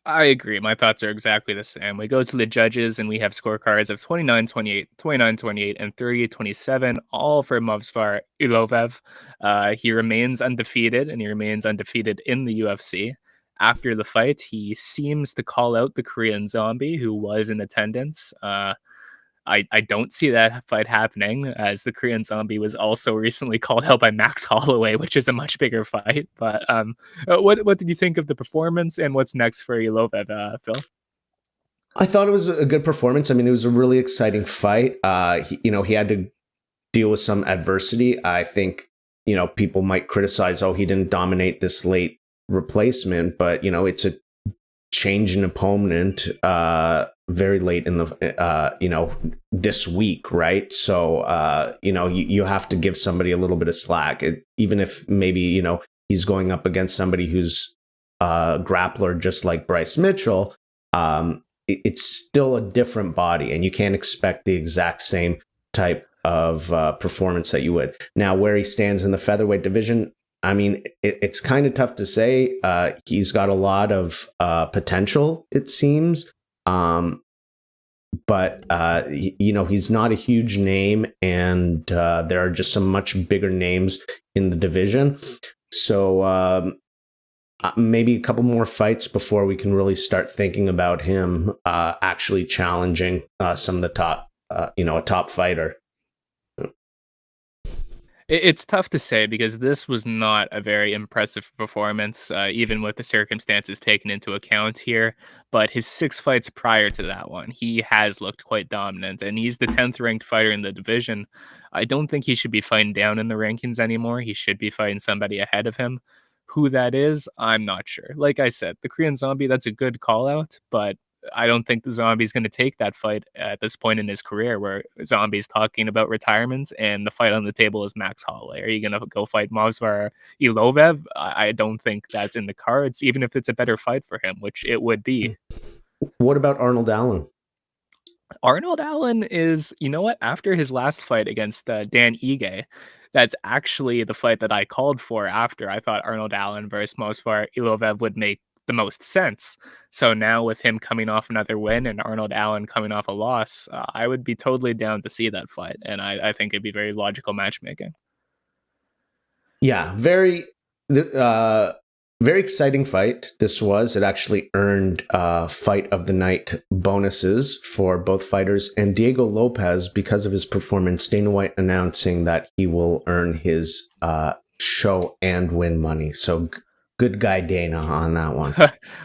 I agree. My thoughts are exactly the same. We go to the judges, and we have scorecards of 29-28, 29-28, and 30-27, all for Movsar Evloev. He remains undefeated, and he remains undefeated in the UFC. After the fight, he seems to call out the Korean zombie who was in attendance. I don't see that fight happening, as the Korean Zombie was also recently called out by Max Holloway, which is a much bigger fight. But what did you think of the performance, and what's next for Evloev, Phil? I thought it was a good performance. I mean, it was a really exciting fight. He had to deal with some adversity. I think, people might criticize, he didn't dominate this late replacement, but, it's a change in opponent very late in the, this week, right? So, you have to give somebody a little bit of slack, even if maybe, he's going up against somebody who's a grappler just like Bryce Mitchell. It's still a different body, and you can't expect the exact same type of performance that you would. Now, where he stands in the featherweight division, I mean, it's kind of tough to say. He's got a lot of potential, it seems. But, he's not a huge name, and there are just some much bigger names in the division. So maybe a couple more fights before we can really start thinking about him actually challenging some of the top, a top fighter. It's tough to say because this was not a very impressive performance, even with the circumstances taken into account here. But his 6 fights prior to that one, he has looked quite dominant, and he's the 10th ranked fighter in the division. I don't think he should be fighting down in the rankings anymore. He should be fighting somebody ahead of him. Who that is, I'm not sure. Like I said, the Korean Zombie, that's a good call out, but I don't think the Zombie's going to take that fight at this point in his career, where Zombie's talking about retirement and the fight on the table is Max Holloway. Are you going to go fight Movsar Evloev? I don't think that's in the cards, even if it's a better fight for him, which it would be. What about Arnold Allen? Arnold Allen is, after his last fight against Dan Ige, that's actually the fight that I called for after. I thought Arnold Allen versus Movsar Evloev would make the most sense. So now with him coming off another win and Arnold Allen coming off a loss, I would be totally down to see that fight. And I think it'd be very logical matchmaking. Yeah, very exciting fight this was. It actually earned fight of the night bonuses for both fighters. And Diego Lopes, because of his performance, Dana White announcing that he will earn his show and win money. So good guy Dana on that one.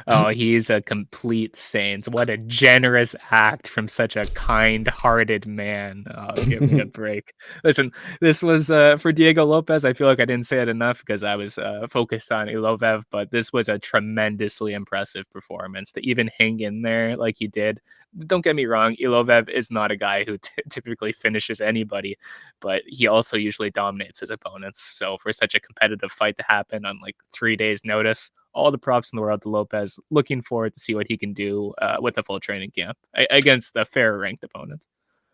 Oh, he's a complete saint. What a generous act from such a kind-hearted man. Oh, give me a break. Listen, this was for Diego Lopes. I feel like I didn't say it enough because I was focused on Evloev, but this was a tremendously impressive performance to even hang in there like he did. Don't get me wrong, Evloev is not a guy who typically finishes anybody, but he also usually dominates his opponents. So for such a competitive fight to happen on like 3 days' notice, all the props in the world to Lopes. Looking forward to see what he can do with a full training camp against a fair ranked opponent.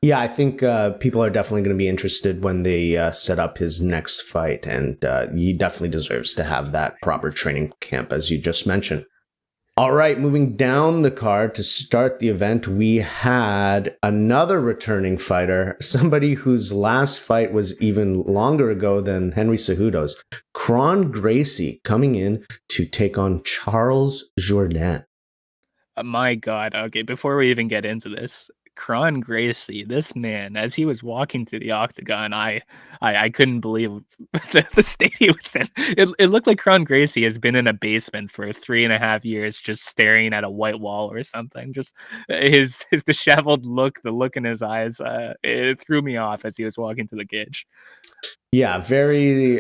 Yeah, I think people are definitely going to be interested when they set up his next fight, and he definitely deserves to have that proper training camp, as you just mentioned. All right, moving down the card to start the event, we had another returning fighter, somebody whose last fight was even longer ago than Henry Cejudo's. Kron Gracie coming in to take on Charles Jourdain. My God. Okay, before we even get into this, Kron Gracie, this man, as he was walking to the octagon, I couldn't believe the state he was in. It looked like Kron Gracie has been in a basement for 3.5 years, just staring at a white wall or something. Just his disheveled look, the look in his eyes, it threw me off as he was walking to the cage. Yeah, very.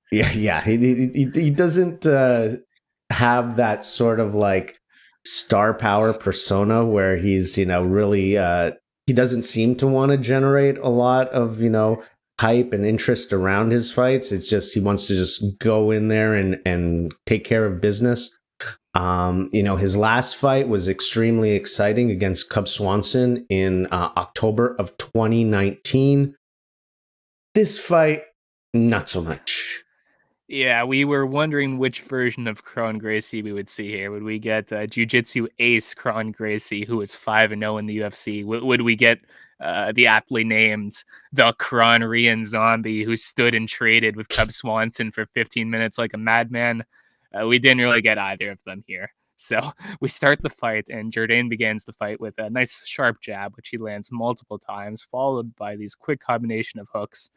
He doesn't have that sort of like star power persona where he's really he doesn't seem to want to generate a lot of hype and interest around his fights. It's just he wants to just go in there and take care of business. His last fight was extremely exciting against Cub Swanson in October of 2019. This fight, not so much. Yeah, we were wondering which version of Kron Gracie we would see here. Would we get jiu-jitsu ace Kron Gracie, who is 5-0 in the UFC? Would we get the aptly named the Kronrian zombie who stood and traded with Cub Swanson for 15 minutes like a madman? We didn't really get either of them here. So we start the fight, and Jourdain begins the fight with a nice sharp jab, which he lands multiple times, followed by these quick combination of hooks.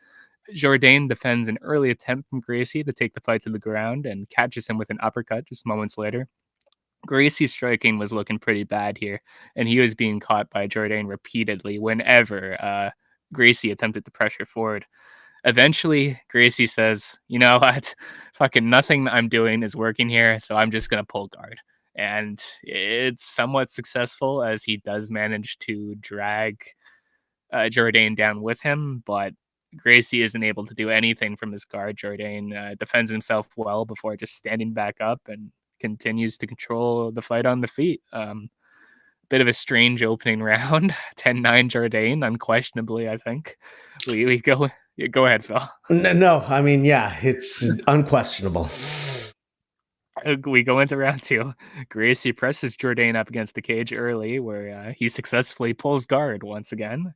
Jourdain defends an early attempt from Gracie to take the fight to the ground and catches him with an uppercut just moments later. Gracie's striking was looking pretty bad here, and he was being caught by Jourdain repeatedly whenever Gracie attempted to pressure forward. Eventually, Gracie says, "You know what? Fucking nothing I'm doing is working here, so I'm just going to pull guard." And it's somewhat successful as he does manage to drag Jourdain down with him, but Gracie isn't able to do anything from his guard. Jourdain defends himself well before just standing back up and continues to control the fight on the feet. Bit of a strange opening round. 10-9 Jourdain, unquestionably, I think. We go. Go ahead, Phil. No, I mean, yeah, it's unquestionable. We go into round 2. Gracie presses Jourdain up against the cage early, where he successfully pulls guard once again.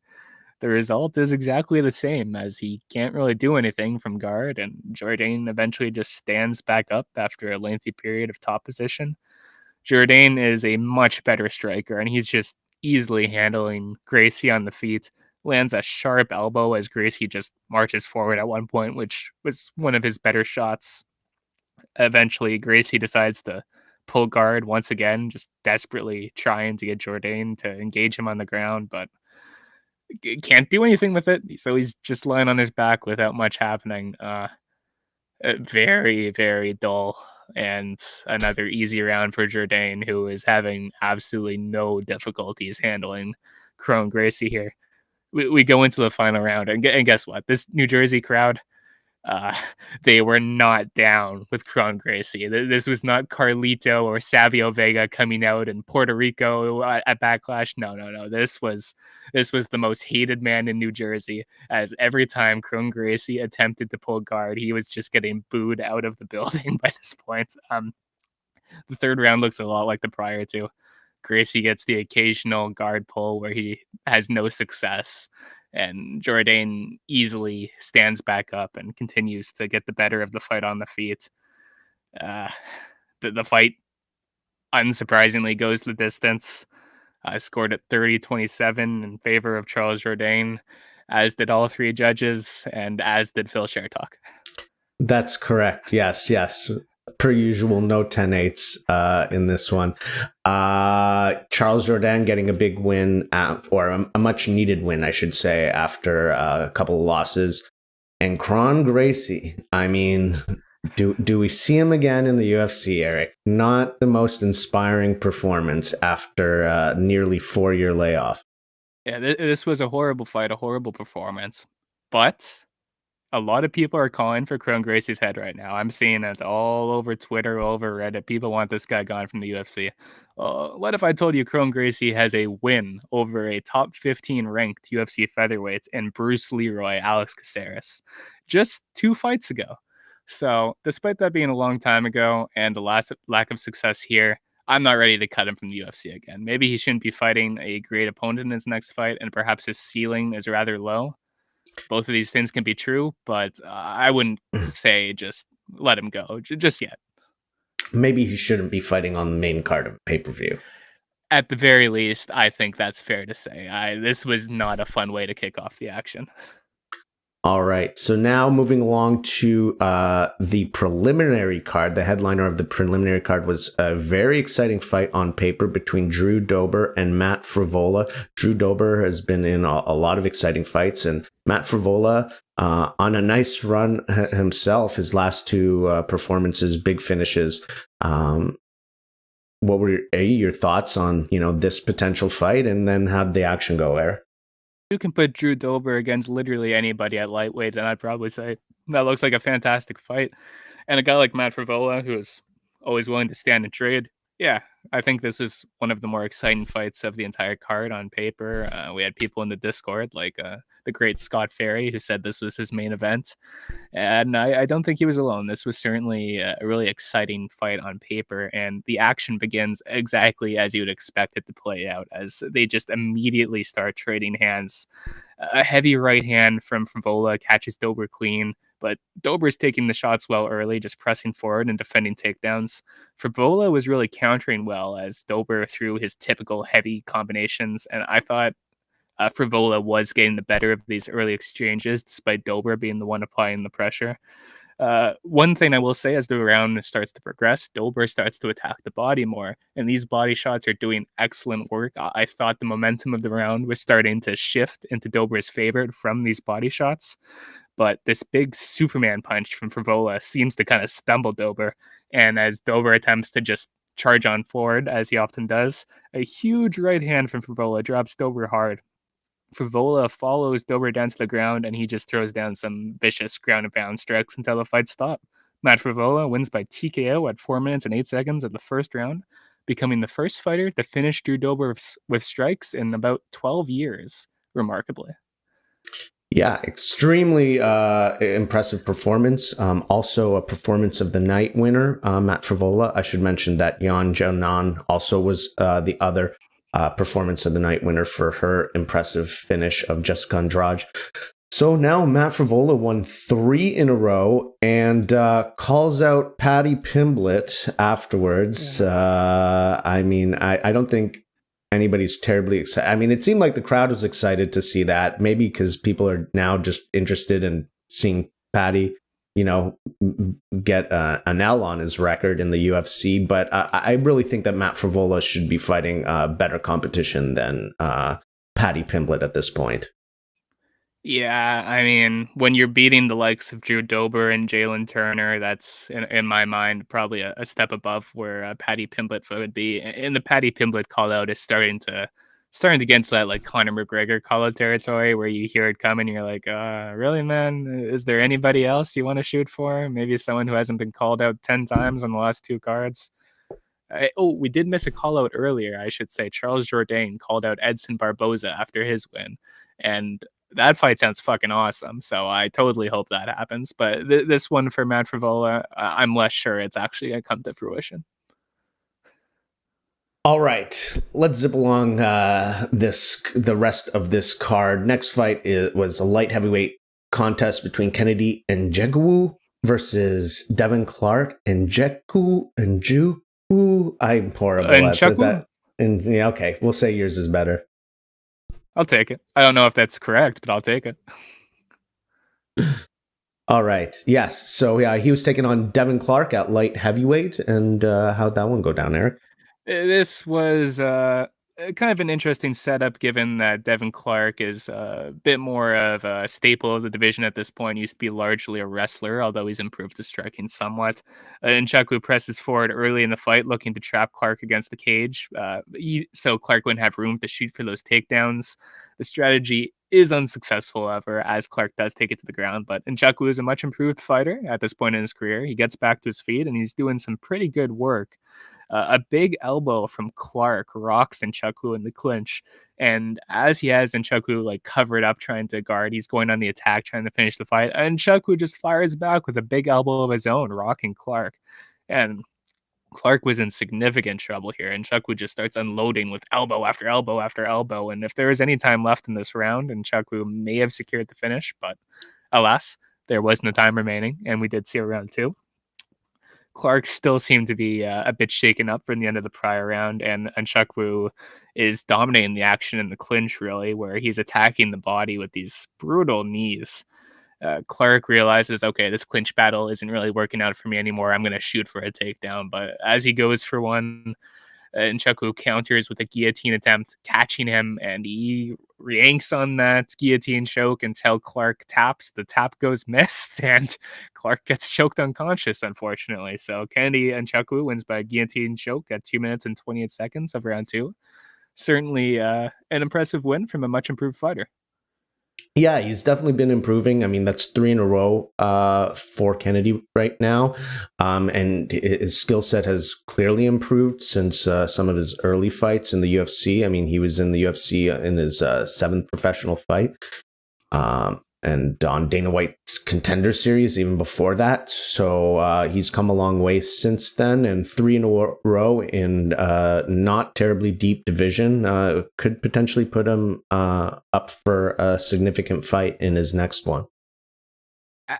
The result is exactly the same, as he can't really do anything from guard, and Jourdain eventually just stands back up after a lengthy period of top position. Jourdain is a much better striker, and he's just easily handling Gracie on the feet. Lands a sharp elbow as Gracie just marches forward at one point, which was one of his better shots. Eventually, Gracie decides to pull guard once again, just desperately trying to get Jourdain to engage him on the ground, but can't do anything with it. So he's just lying on his back without much happening. Very, very dull. And another easy round for Jourdain, who is having absolutely no difficulties handling Kron Gracie here. We go into the final round, and guess what? This New Jersey crowd, uh, they were not down with Kron Gracie. This was not Carlito or Savio Vega coming out in Puerto Rico at Backlash. No. This was the most hated man in New Jersey, as every time Kron Gracie attempted to pull guard, he was just getting booed out of the building by this point. The third round looks a lot like the prior two. Gracie gets the occasional guard pull where he has no success, and Jourdain easily stands back up and continues to get the better of the fight on the feet. Uh, the fight, unsurprisingly, goes the distance. Scored at 30-27 in favor of Charles Jourdain, as did all three judges, and as did Phil Chertok. That's correct. Yes. Per usual, no 10-8s in this one. Charles Jourdain getting a big win, or a much needed win, I should say, after a couple of losses. And Kron Gracie, I mean, do we see him again in the UFC, Eric? Not the most inspiring performance after a nearly 4-year layoff. Yeah, this was a horrible fight, a horrible performance. But a lot of people are calling for Kron Gracie's head right now. I'm seeing it all over Twitter, all over Reddit. People want this guy gone from the UFC. What if I told you Kron Gracie has a win over a top 15 ranked UFC featherweight in Bruce Leroy, Alex Caceres, just 2 fights ago? So, despite that being a long time ago and the lack of success here, I'm not ready to cut him from the UFC again. Maybe he shouldn't be fighting a great opponent in his next fight, and perhaps his ceiling is rather low. Both of these things can be true, but I wouldn't say just let him go just yet. Maybe he shouldn't be fighting on the main card of pay-per-view. At the very least, I think that's fair to say. This was not a fun way to kick off the action. All right. So now moving along to the preliminary card. The headliner of the preliminary card was a very exciting fight on paper between Drew Dober and Matt Frevola. Drew Dober has been in a lot of exciting fights, and Matt Frevola on a nice run himself. His last 2 performances, big finishes. What were your thoughts on this potential fight, and then how did the action go, Eric? You can put Drew Dober against literally anybody at lightweight, and I'd probably say that looks like a fantastic fight. And a guy like Matt Frevola, who's always willing to stand and trade, yeah, I think this was one of the more exciting fights of the entire card on paper. We had people in the Discord, like the great Scott Ferry, who said this was his main event. And I don't think he was alone. This was certainly a really exciting fight on paper, and the action begins exactly as you would expect it to play out, as they just immediately start trading hands. A heavy right hand from Frevola catches Dober clean, But Dober's taking the shots well early, just pressing forward and defending takedowns. Frevola was really countering well as Dober threw his typical heavy combinations, and I thought Frevola was getting the better of these early exchanges, despite Dober being the one applying the pressure. One thing I will say as the round starts to progress, Dober starts to attack the body more, and these body shots are doing excellent work. I thought the momentum of the round was starting to shift into Dober's favor from these body shots, but this big Superman punch from Frevola seems to kind of stumble Dober, and as Dober attempts to just charge on forward, as he often does, a huge right hand from Frevola drops Dober hard. Frevola follows Dober down to the ground, and he just throws down some vicious ground and pound strikes until the fight stops. Matt Frevola wins by TKO at 4 minutes and 8 seconds of the first round, becoming the first fighter to finish Drew Dober with strikes in about 12 years, remarkably. Yeah, extremely impressive performance. Also a performance of the night winner, Matt Frevola. I should mention that Xiaonan also was the other performance of the night winner for her impressive finish of Jéssica Andrade. So now Matt Frevola won 3 in a row and calls out Paddy Pimblett afterwards. I mean, I don't think anybody's terribly excited. I mean, it seemed like the crowd was excited to see that, maybe because people are now just interested in seeing Paddy, get an L on his record in the UFC. But I really think that Matt Frevola should be fighting better competition than Paddy Pimblett at this point. Yeah, I mean, when you're beating the likes of Drew Dober and Jalen Turner, that's in my mind probably a step above where Paddy Pimblett would be. And the Paddy Pimblett call out is starting to get into that like Conor McGregor call out territory where you hear it coming, and you're like, really, man? Is there anybody else you want to shoot for? Maybe someone who hasn't been called out 10 times on the last 2 cards. We did miss a call out earlier, I should say. Charles Jourdain called out Edson Barboza after his win, and that fight sounds fucking awesome. So I totally hope that happens. But this one for Matt Frevola, I'm less sure it's actually going to come to fruition. All right, let's zip along the rest of this card. Next fight was a light heavyweight contest between Kennedy Nzechukwu versus Devin Clark and Nzechukwu. I'm horrible at that. And yeah, okay, we'll say yours is better. I'll take it. I don't know if that's correct, but I'll take it. All right. Yes. So yeah, he was taking on Devin Clark at light heavyweight. And how'd that one go down, Eric? This was kind of an interesting setup, given that Devin Clark is a bit more of a staple of the division at this point. He used to be largely a wrestler, although he's improved his striking somewhat. Nzechukwu presses forward early in the fight, looking to trap Clark against the cage, so Clark wouldn't have room to shoot for those takedowns. The strategy is unsuccessful, however, as Clark does take it to the ground. But Nzechukwu is a much improved fighter at this point in his career. He gets back to his feet, and he's doing some pretty good work. A big elbow from Clark rocks Nzechukwu in the clinch. And as he has Nzechukwu like covered up trying to guard, he's going on the attack, trying to finish the fight. And Nzechukwu just fires back with a big elbow of his own, rocking Clark. And Clark was in significant trouble here. And Nzechukwu just starts unloading with elbow after elbow after elbow. And if there was any time left in this round, Nzechukwu may have secured the finish, but alas, there was no time remaining. And we did see a round 2. Clark still seemed to be a bit shaken up from the end of the prior round, and Nzechukwu is dominating the action in the clinch, really, where he's attacking the body with these brutal knees. Clark realizes, okay, this clinch battle isn't really working out for me anymore. I'm going to shoot for a takedown. But as he goes for one, Nzechukwu counters with a guillotine attempt, catching him, and he yanks on that guillotine choke until Clark taps. The tap goes missed, and Clark gets choked unconscious, unfortunately. So Kennedy Nzechukwu wins by a guillotine choke at 2 minutes and 28 seconds of round 2. Certainly an impressive win from a much improved fighter. Yeah, he's definitely been improving. I mean, that's 3 in a row for Kennedy right now. And his skill set has clearly improved since some of his early fights in the UFC. I mean, he was in the UFC in his 7th professional fight. And on Dana White's Contender Series even before that. So he's come a long way since then, and 3 in a row in not terribly deep division could potentially put him up for a significant fight in his next one.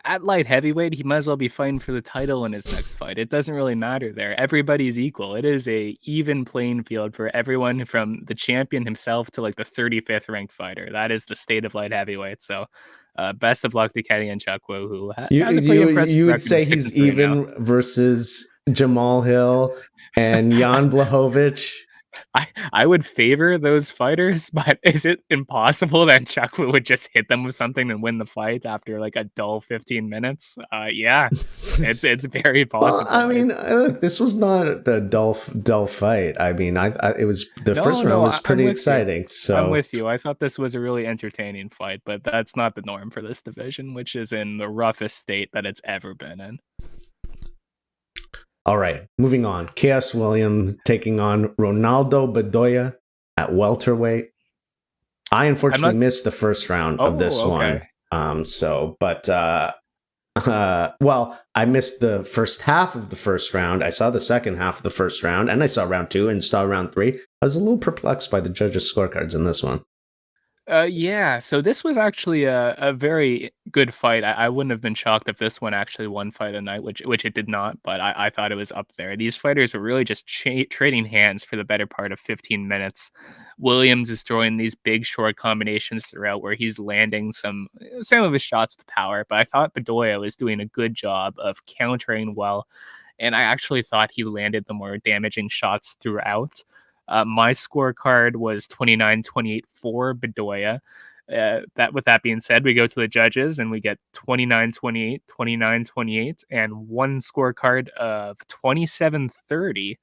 at light heavyweight, he might as well be fighting for the title in his next fight. It doesn't really matter there. Everybody's equal. It is a even playing field for everyone from the champion himself to like the 35th ranked fighter. That is the state of light heavyweight. So best of luck to Kenny Nzechukwu, who has a pretty impressive You would record say of he's 6-3 now. even versus Jamal Hill and Jan Blachowicz? I would favor those fighters, but is it impossible that Nzechukwu would just hit them with something and win the fight after like a dull 15 minutes? Yeah, it's very possible. Well, I mean, look, this was not a dull fight. I mean, it was the first round was pretty exciting. So I'm with you. I thought this was a really entertaining fight, but that's not the norm for this division, which is in the roughest state that it's ever been in. All right, moving on. Khaos Williams taking on Ronaldo Bedoya at welterweight. I unfortunately missed the first round of this one. Well, I missed the first half of the first round. I saw the second half of the first round, and I saw round 2 and saw round 3. I was a little perplexed by the judges' scorecards in this one. Yeah, so this was actually a very good fight. I wouldn't have been shocked if this one actually won fight of the night, which it did not, but I thought it was up there. These fighters were really just trading hands for the better part of 15 minutes. Williams is throwing these big short combinations throughout where he's landing some of his shots with power, but I thought Bedoya was doing a good job of countering well, and I actually thought he landed the more damaging shots throughout. My scorecard was 29-28 for Bedoya. With that being said, we go to the judges and we get 29-28, 29-28, and one scorecard of 27-30.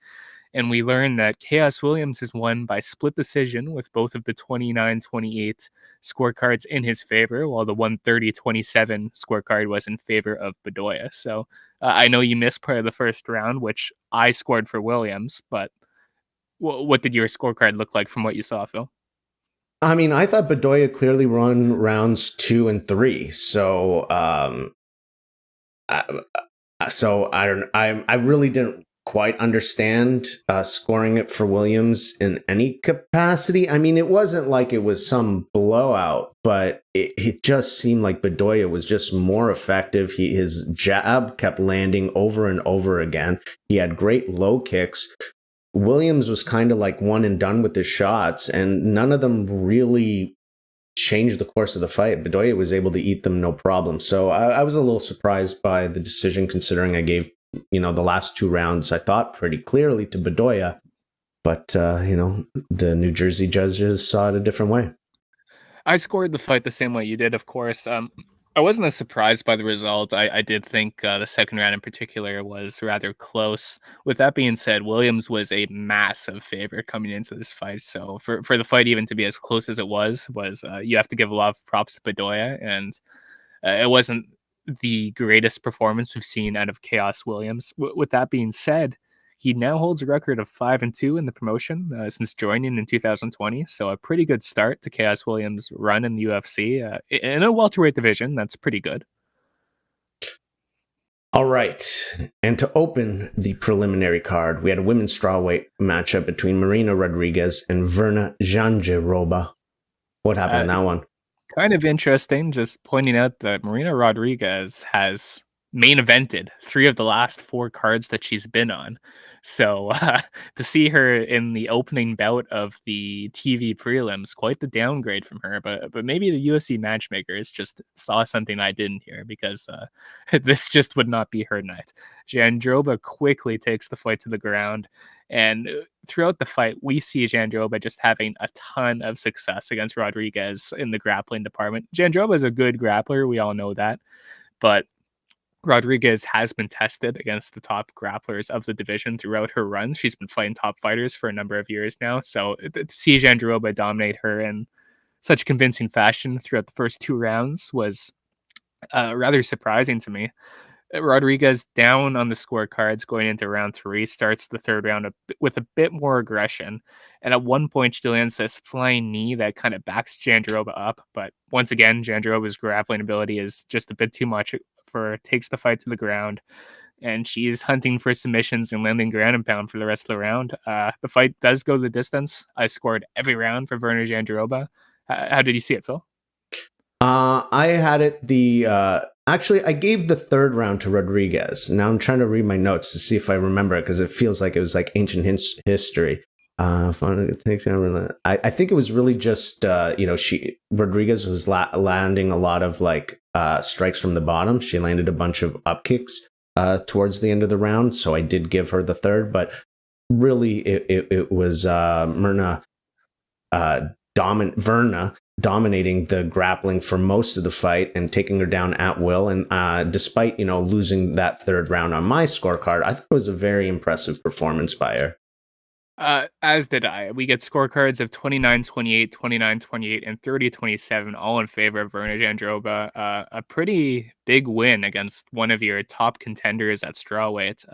And we learn that Khaos Williams has won by split decision with both of the 29-28 scorecards in his favor, while the 130-27 scorecard was in favor of Bedoya. So I know you missed part of the first round, which I scored for Williams, but what did your scorecard look like from what you saw, Phil? I mean, I thought Bedoya clearly won rounds 2 and 3. So, I really didn't quite understand scoring it for Williams in any capacity. I mean, it wasn't like it was some blowout, but it just seemed like Bedoya was just more effective. His jab kept landing over and over again. He had great low kicks. Williams was kind of like one and done with his shots, and none of them really changed the course of the fight. Bedoya was able to eat them no problem. So I was a little surprised by the decision, considering I gave, the last 2 rounds, I thought, pretty clearly to Bedoya. But, the New Jersey judges saw it a different way. I scored the fight the same way you did, of course. I wasn't as surprised by the result. I did think the second round in particular was rather close. With that being said, Williams was a massive favorite coming into this fight. So for the fight even to be as close as it was you have to give a lot of props to Bedoya. And it wasn't the greatest performance we've seen out of Khaos Williams. With that being said, he now holds a record of 5-2 in the promotion since joining in 2020. So a pretty good start to Khaos Williams' run in the UFC in a welterweight division. That's pretty good. All right. And to open the preliminary card, we had a women's strawweight matchup between Marina Rodriguez and Virna Jandiroba. What happened in that one? Kind of interesting, just pointing out that Marina Rodriguez has main evented 3 of the last 4 cards that she's been on. So to see her in the opening bout of the TV prelims, quite the downgrade from her. But maybe the UFC matchmakers just saw something I didn't hear, because this just would not be her night. Jandiroba quickly takes the fight to the ground. And throughout the fight, we see Jandiroba just having a ton of success against Rodriguez in the grappling department. Jandiroba is a good grappler. We all know that. But Rodriguez has been tested against the top grapplers of the division throughout her run. She's been fighting top fighters for a number of years now. So to see Jandiroba dominate her in such convincing fashion throughout the first 2 rounds was rather surprising to me. Rodriguez down on the scorecards going into round 3, starts the third round with a bit more aggression. And at one point, she lands this flying knee that kind of backs Jandiroba up. But once again, Jandiroba's grappling ability is just a bit too much takes the fight to the ground. And she's hunting for submissions and landing ground and pound for the rest of the round. The fight does go the distance. I scored every round for Virna Jandiroba. How did you see it, Phil? I had it actually, I gave the third round to Rodriguez. Now I'm trying to read my notes to see if I remember it because it feels like it was like ancient history. I think it was really just Rodriguez was landing a lot of like strikes from the bottom. She landed a bunch of up kicks towards the end of the round, so I did give her the third. But really, it was Virna dominating the grappling for most of the fight and taking her down at will. And despite losing that third round on my scorecard, I thought it was a very impressive performance by her. As did I. We get scorecards of 29-28, 29-28, and 30-27, all in favor of Virna Jandiroba. A pretty big win against one of your top contenders at Strawweight.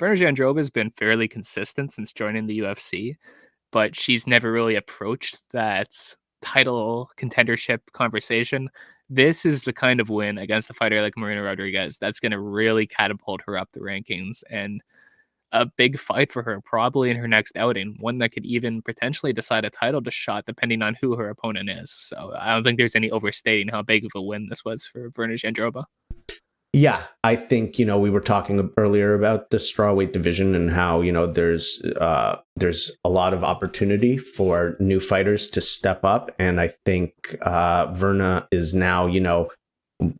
Virna Jandiroba has been fairly consistent since joining the UFC, but she's never really approached that title contendership conversation. This is the kind of win against a fighter like Marina Rodriguez that's going to really catapult her up the rankings, and a big fight for her, probably in her next outing, one that could even potentially decide a title shot depending on who her opponent is. So I don't think there's any overstating how big of a win this was for Virna Jandiroba. Yeah, I think we were talking earlier about the strawweight division and how there's a lot of opportunity for new fighters to step up, and I think Virna is now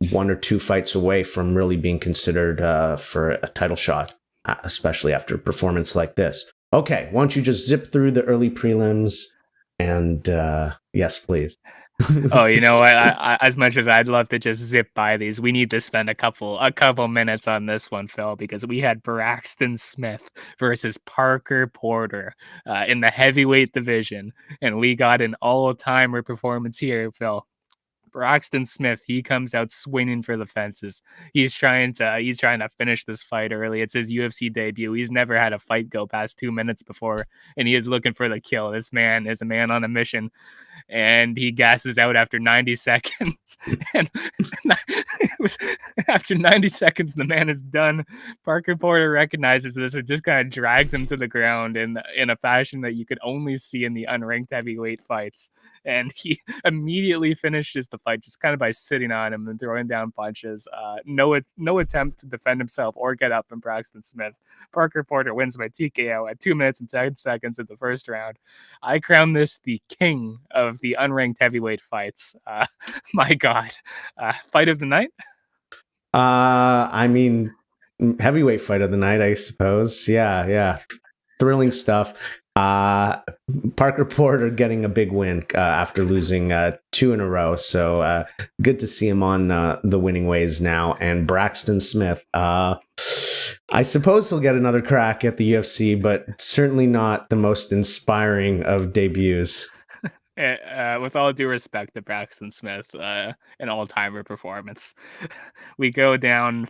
one or two fights away from really being considered for a title shot, especially after a performance like this. Okay, why don't you just zip through the early prelims and yes, please. Oh, you know what? I, as much as I'd love to just zip by these, we need to spend a couple minutes on this one, Phil, because we had Braxton Smith versus Parker Porter in the heavyweight division, and we got an all-timer performance here, Phil. Braxton Smith, he comes out swinging for the fences. He's trying to finish this fight early. It's his UFC debut. He's never had a fight go past 2 minutes before, and he is looking for the kill. This man is a man on a mission, and he gasses out after 90 seconds. And after 90 seconds, the man is done. Parker Porter recognizes this and just kind of drags him to the ground in a fashion that you could only see in the unranked heavyweight fights. And he immediately finishes the fight just kind of by sitting on him and throwing down punches. No attempt to defend himself or get up from Braxton Smith. Parker Porter wins by TKO at 2 minutes and 10 seconds of the first round. I crown this the king of the unranked heavyweight fights. My God. Fight of the night? I mean, heavyweight fight of the night, I suppose. Yeah. Thrilling stuff. Parker Porter getting a big win after losing 2 in a row. So good to see him on the winning ways now. And Braxton Smith, I suppose he'll get another crack at the UFC, but certainly not the most inspiring of debuts. With all due respect to Braxton Smith, an all-timer performance. We go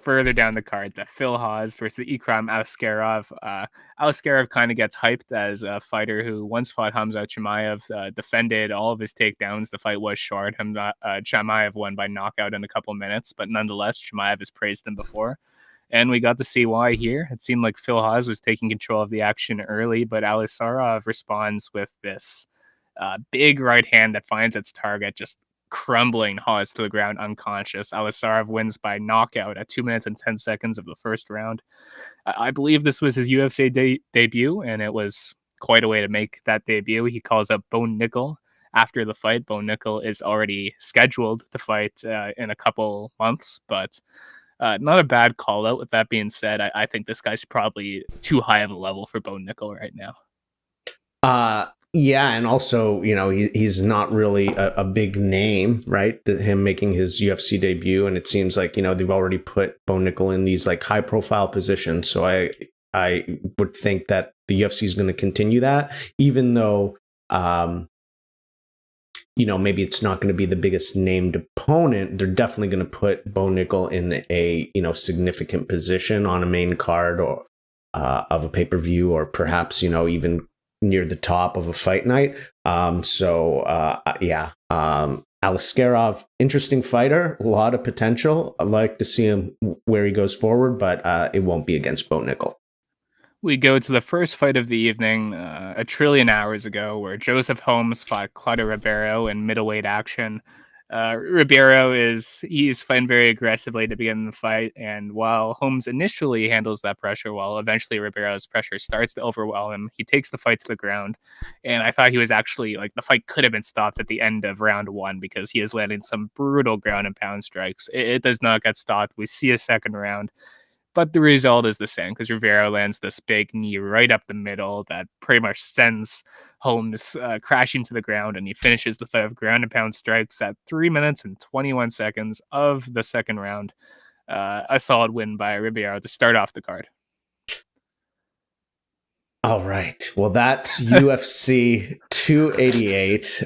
further down the card to Phil Hawes versus Ikram Aliskerov. Aliskerov kind of gets hyped as a fighter who once fought Khamzat Chimaev, defended all of his takedowns. The fight was short. Chimaev won by knockout in a couple minutes, but nonetheless, Chimaev has praised him before. And we got to see why here. It seemed like Phil Hawes was taking control of the action early, but Aliskerov responds with this big right hand that finds its target, just crumbling Hawes to the ground unconscious. Aliskerov wins by knockout at 2 minutes and 10 seconds of the first round. I believe this was his UFC debut, and it was quite a way to make that debut. He calls up Bo Nickel after the fight. Bo Nickel is already scheduled to fight in a couple months, but not a bad call out. With that being said, I think this guy's probably too high of a level for Bo Nickel right now. Yeah, and also, he's not really a big name, right? Him making his UFC debut, and it seems like, they've already put Bo Nickel in these like high profile positions. So I would think that the UFC is going to continue that, even though, maybe it's not going to be the biggest named opponent. They're definitely going to put Bo Nickel in a, significant position on a main card or of a pay-per-view, or perhaps, even near the top of a fight night. Aliskerov, interesting fighter, a lot of potential. I'd like to see him where he goes forward, but it won't be against Bo Nickel. We go to the first fight of the evening, a trillion hours ago, where Joseph Holmes fought Claudio Ribeiro in middleweight action. Ribeiro he's fighting very aggressively to begin the fight, and while Holmes initially handles that pressure, while eventually Ribeiro's pressure starts to overwhelm him, he takes the fight to the ground. And I thought he was actually like the fight could have been stopped at the end of round one because he is landing some brutal ground and pound strikes. It does not get stopped. We see a second round. But the result is the same because Rivera lands this big knee right up the middle that pretty much sends Holmes crashing to the ground, and he finishes the fight of ground and pound strikes at 3 minutes and 21 seconds of the second round. A solid win by Ribeiro to start off the card. All right. Well, that's UFC 288.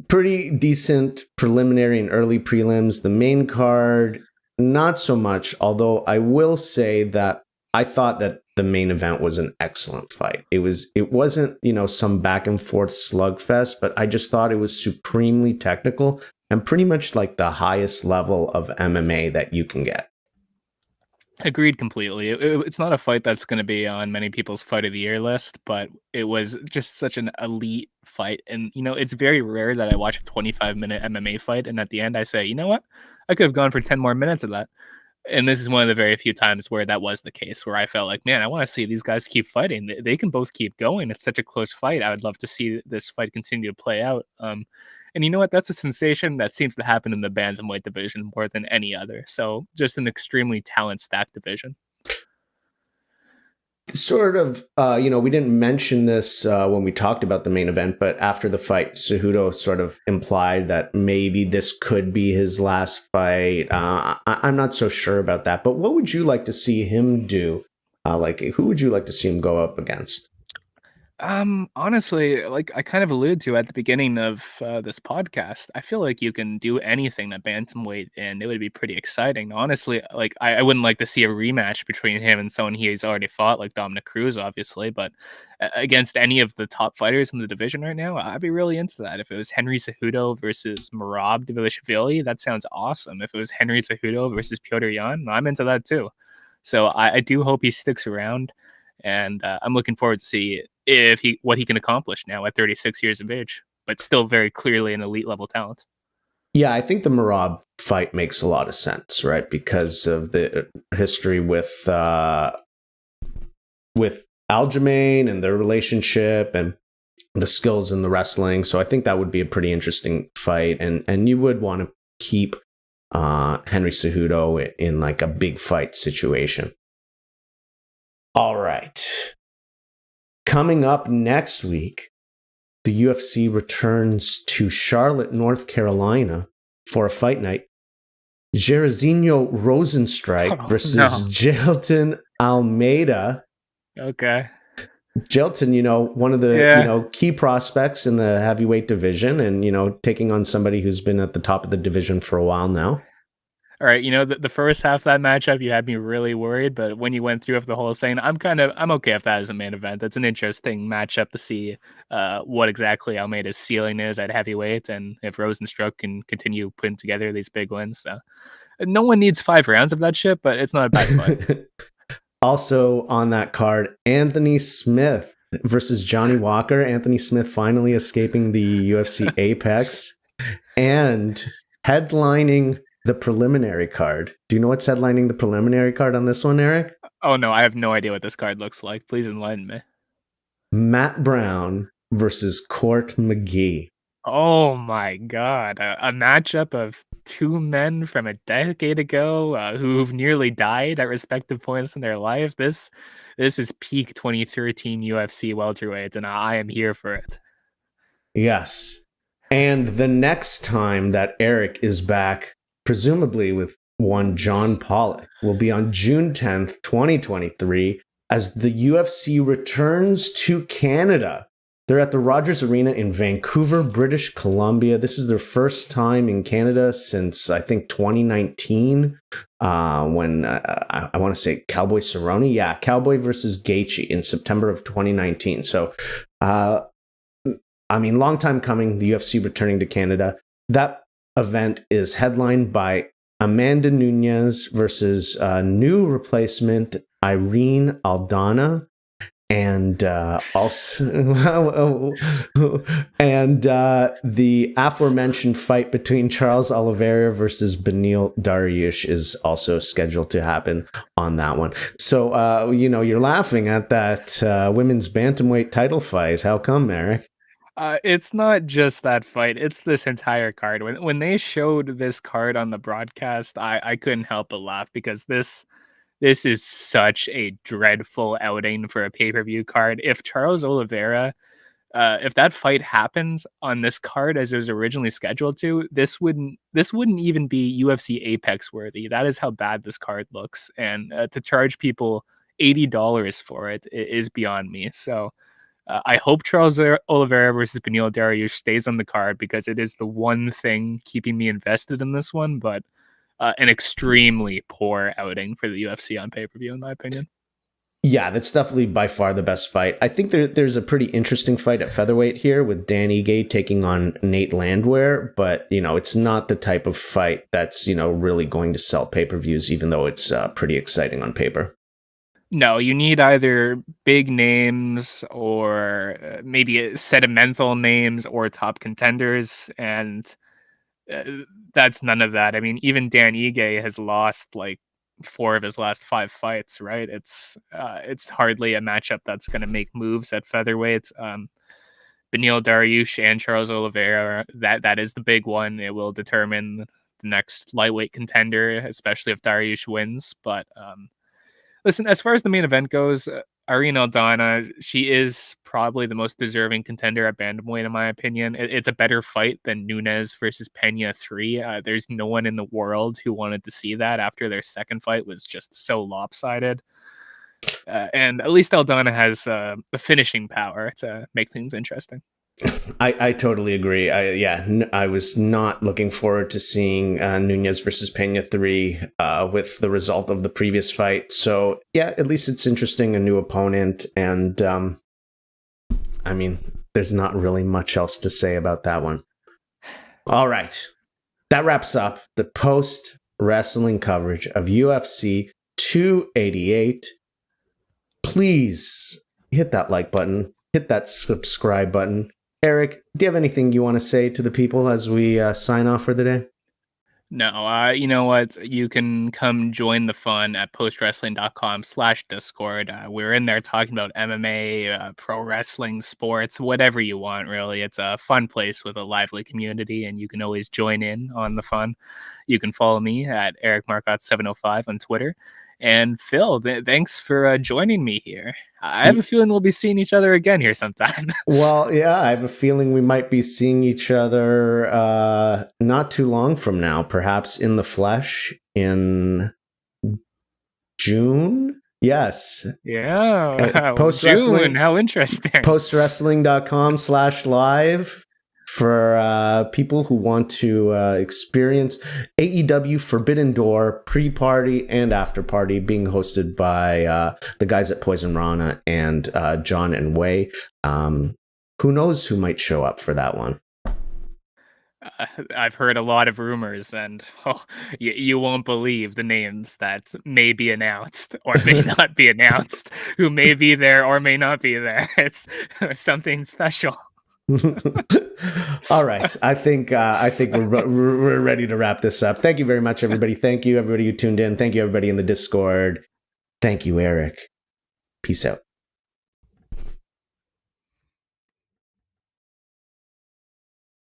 Pretty decent preliminary and early prelims. The main card, not so much, although I will say that I thought that the main event was an excellent fight. It wasn't, some back and forth slugfest, but I just thought it was supremely technical and pretty much like the highest level of MMA that you can get. Agreed completely. It's not a fight that's going to be on many people's fight of the year list, but it was just such an elite fight. And, it's very rare that I watch a 25-minute MMA fight, and at the end I say, you know what? I could have gone for 10 more minutes of that. And this is one of the very few times where that was the case, where I felt like, man, I want to see these guys keep fighting. They can both keep going. It's such a close fight. I would love to see this fight continue to play out. And you know what? That's a sensation that seems to happen in the bantamweight division more than any other. So just an extremely talent-stacked division. Sort of, we didn't mention this when we talked about the main event, but after the fight, Cejudo sort of implied that maybe this could be his last fight. I'm not so sure about that, but what would you like to see him do? Who would you like to see him go up against? Honestly, like I kind of alluded to at the beginning of this podcast, I feel like you can do anything at bantamweight and it would be pretty exciting. Honestly, like I wouldn't like to see a rematch between him and someone he's already fought, like Dominic Cruz, obviously, but against any of the top fighters in the division right now, I'd be really into that. If it was Henry Cejudo versus Merab Dvalishvili, that sounds awesome. If it was Henry Cejudo versus Petr Yan, I'm into that too. So I do hope he sticks around. And I'm looking forward to see what he can accomplish now at 36 years of age, but still very clearly an elite level talent. Yeah, I think the Merab fight makes a lot of sense, right? Because of the history with Aljamain and their relationship and the skills in the wrestling. So I think that would be a pretty interesting fight, and you would want to keep Henry Cejudo in like a big fight situation. All right. Coming up next week, the UFC returns to Charlotte, North Carolina for a fight night. Jairzinho Rozenstruik versus Jailton Almeida. Okay. Jailton, one of the key prospects in the heavyweight division and, taking on somebody who's been at the top of the division for a while now. All right, the first half of that matchup, you had me really worried, but when you went through the whole thing, I'm okay if that is a main event. That's an interesting matchup to see what exactly Almeida's ceiling is at heavyweight, and if Rozenstruik can continue putting together these big wins. So, no one needs 5 rounds of that shit, but it's not a bad fight. Also on that card, Anthony Smith versus Johnny Walker. Anthony Smith finally escaping the UFC Apex and headlining the preliminary card. Do you know what's headlining the preliminary card on this one, Eric? Oh, no, I have no idea what this card looks like. Please enlighten me. Matt Brown versus Court McGee. Oh, my God. A matchup of 2 men from a decade ago who've nearly died at respective points in their life. This is peak 2013 UFC welterweight, and I am here for it. Yes. And the next time that Eric is back, presumably with one John Pollock, will be on June 10th, 2023, as the UFC returns to Canada. They're at the Rogers Arena in Vancouver, British Columbia. This is their first time in Canada since, I think, 2019, when I want to say Cowboy Cerrone. Yeah, Cowboy versus Gaethje in September of 2019. So, long time coming, the UFC returning to Canada. That event is headlined by Amanda Nunes versus new replacement Irene Aldana. And also, and the aforementioned fight between Charles Oliveira versus Beneil Dariush is also scheduled to happen on that one. So, you're laughing at that women's bantamweight title fight. How come, Eric? It's not just that fight; it's this entire card. When they showed this card on the broadcast, I couldn't help but laugh because this is such a dreadful outing for a pay-per-view card. If Charles Oliveira, if that fight happens on this card as it was originally scheduled to, this wouldn't even be UFC Apex worthy. That is how bad this card looks, and to charge people $80 for it is beyond me. So I hope Charles Oliveira versus Beneil Dariush stays on the card because it is the one thing keeping me invested in this one. But an extremely poor outing for the UFC on pay-per-view, in my opinion. Yeah, that's definitely by far the best fight. I think there's a pretty interesting fight at featherweight here with Dan Ige taking on Nate Landwehr, but it's not the type of fight that's really going to sell pay-per-views, even though it's pretty exciting on paper. No, you need either big names or maybe sentimental names or top contenders, and uh, that's none of that. I mean, even Dan Ige has lost like 4 of his last 5 fights, right? It's hardly a matchup that's going to make moves at featherweight. Beneil Dariush and Charles Oliveira, that is the big one. It will determine the next lightweight contender, especially if Dariush wins. But listen, as far as the main event goes, Irene Aldana, she is probably the most deserving contender at bantamweight, in my opinion. It's a better fight than Nunes versus Pena 3. There's no one in the world who wanted to see that after their second fight was just so lopsided. And at least Aldana has the finishing power to make things interesting. I totally agree. I was not looking forward to seeing Nunes versus Pena 3 with the result of the previous fight. So, yeah, at least it's interesting, a new opponent. And, there's not really much else to say about that one. All right. That wraps up the post-wrestling coverage of UFC 288. Please hit that like button. Hit that subscribe button. Eric, do you have anything you want to say to the people as we sign off for the day? No, you know what? You can come join the fun at postwrestling.com/Discord. We're in there talking about MMA, pro wrestling, sports, whatever you want, really. It's a fun place with a lively community, and you can always join in on the fun. You can follow me at Eric Marcotte 705 on Twitter. And Phil, thanks for joining me here. I have a feeling we'll be seeing each other again here sometime. Well, yeah, I have a feeling we might be seeing each other not too long from now, perhaps in the flesh in June. Yes. Yeah. Post-wrestling, how interesting. postwrestling.com/live for people who want to experience AEW Forbidden Door pre-party and after-party being hosted by the guys at Poison Rana and John and Wei. Who knows who might show up for that one? I've heard a lot of rumors, and you won't believe the names that may be announced or may not be announced, who may be there or may not be there. It's something special. All right. I think we're ready to wrap this up. Thank you very much, everybody. Thank you, everybody who tuned in. Thank you, everybody in the Discord. Thank you, Eric. Peace out.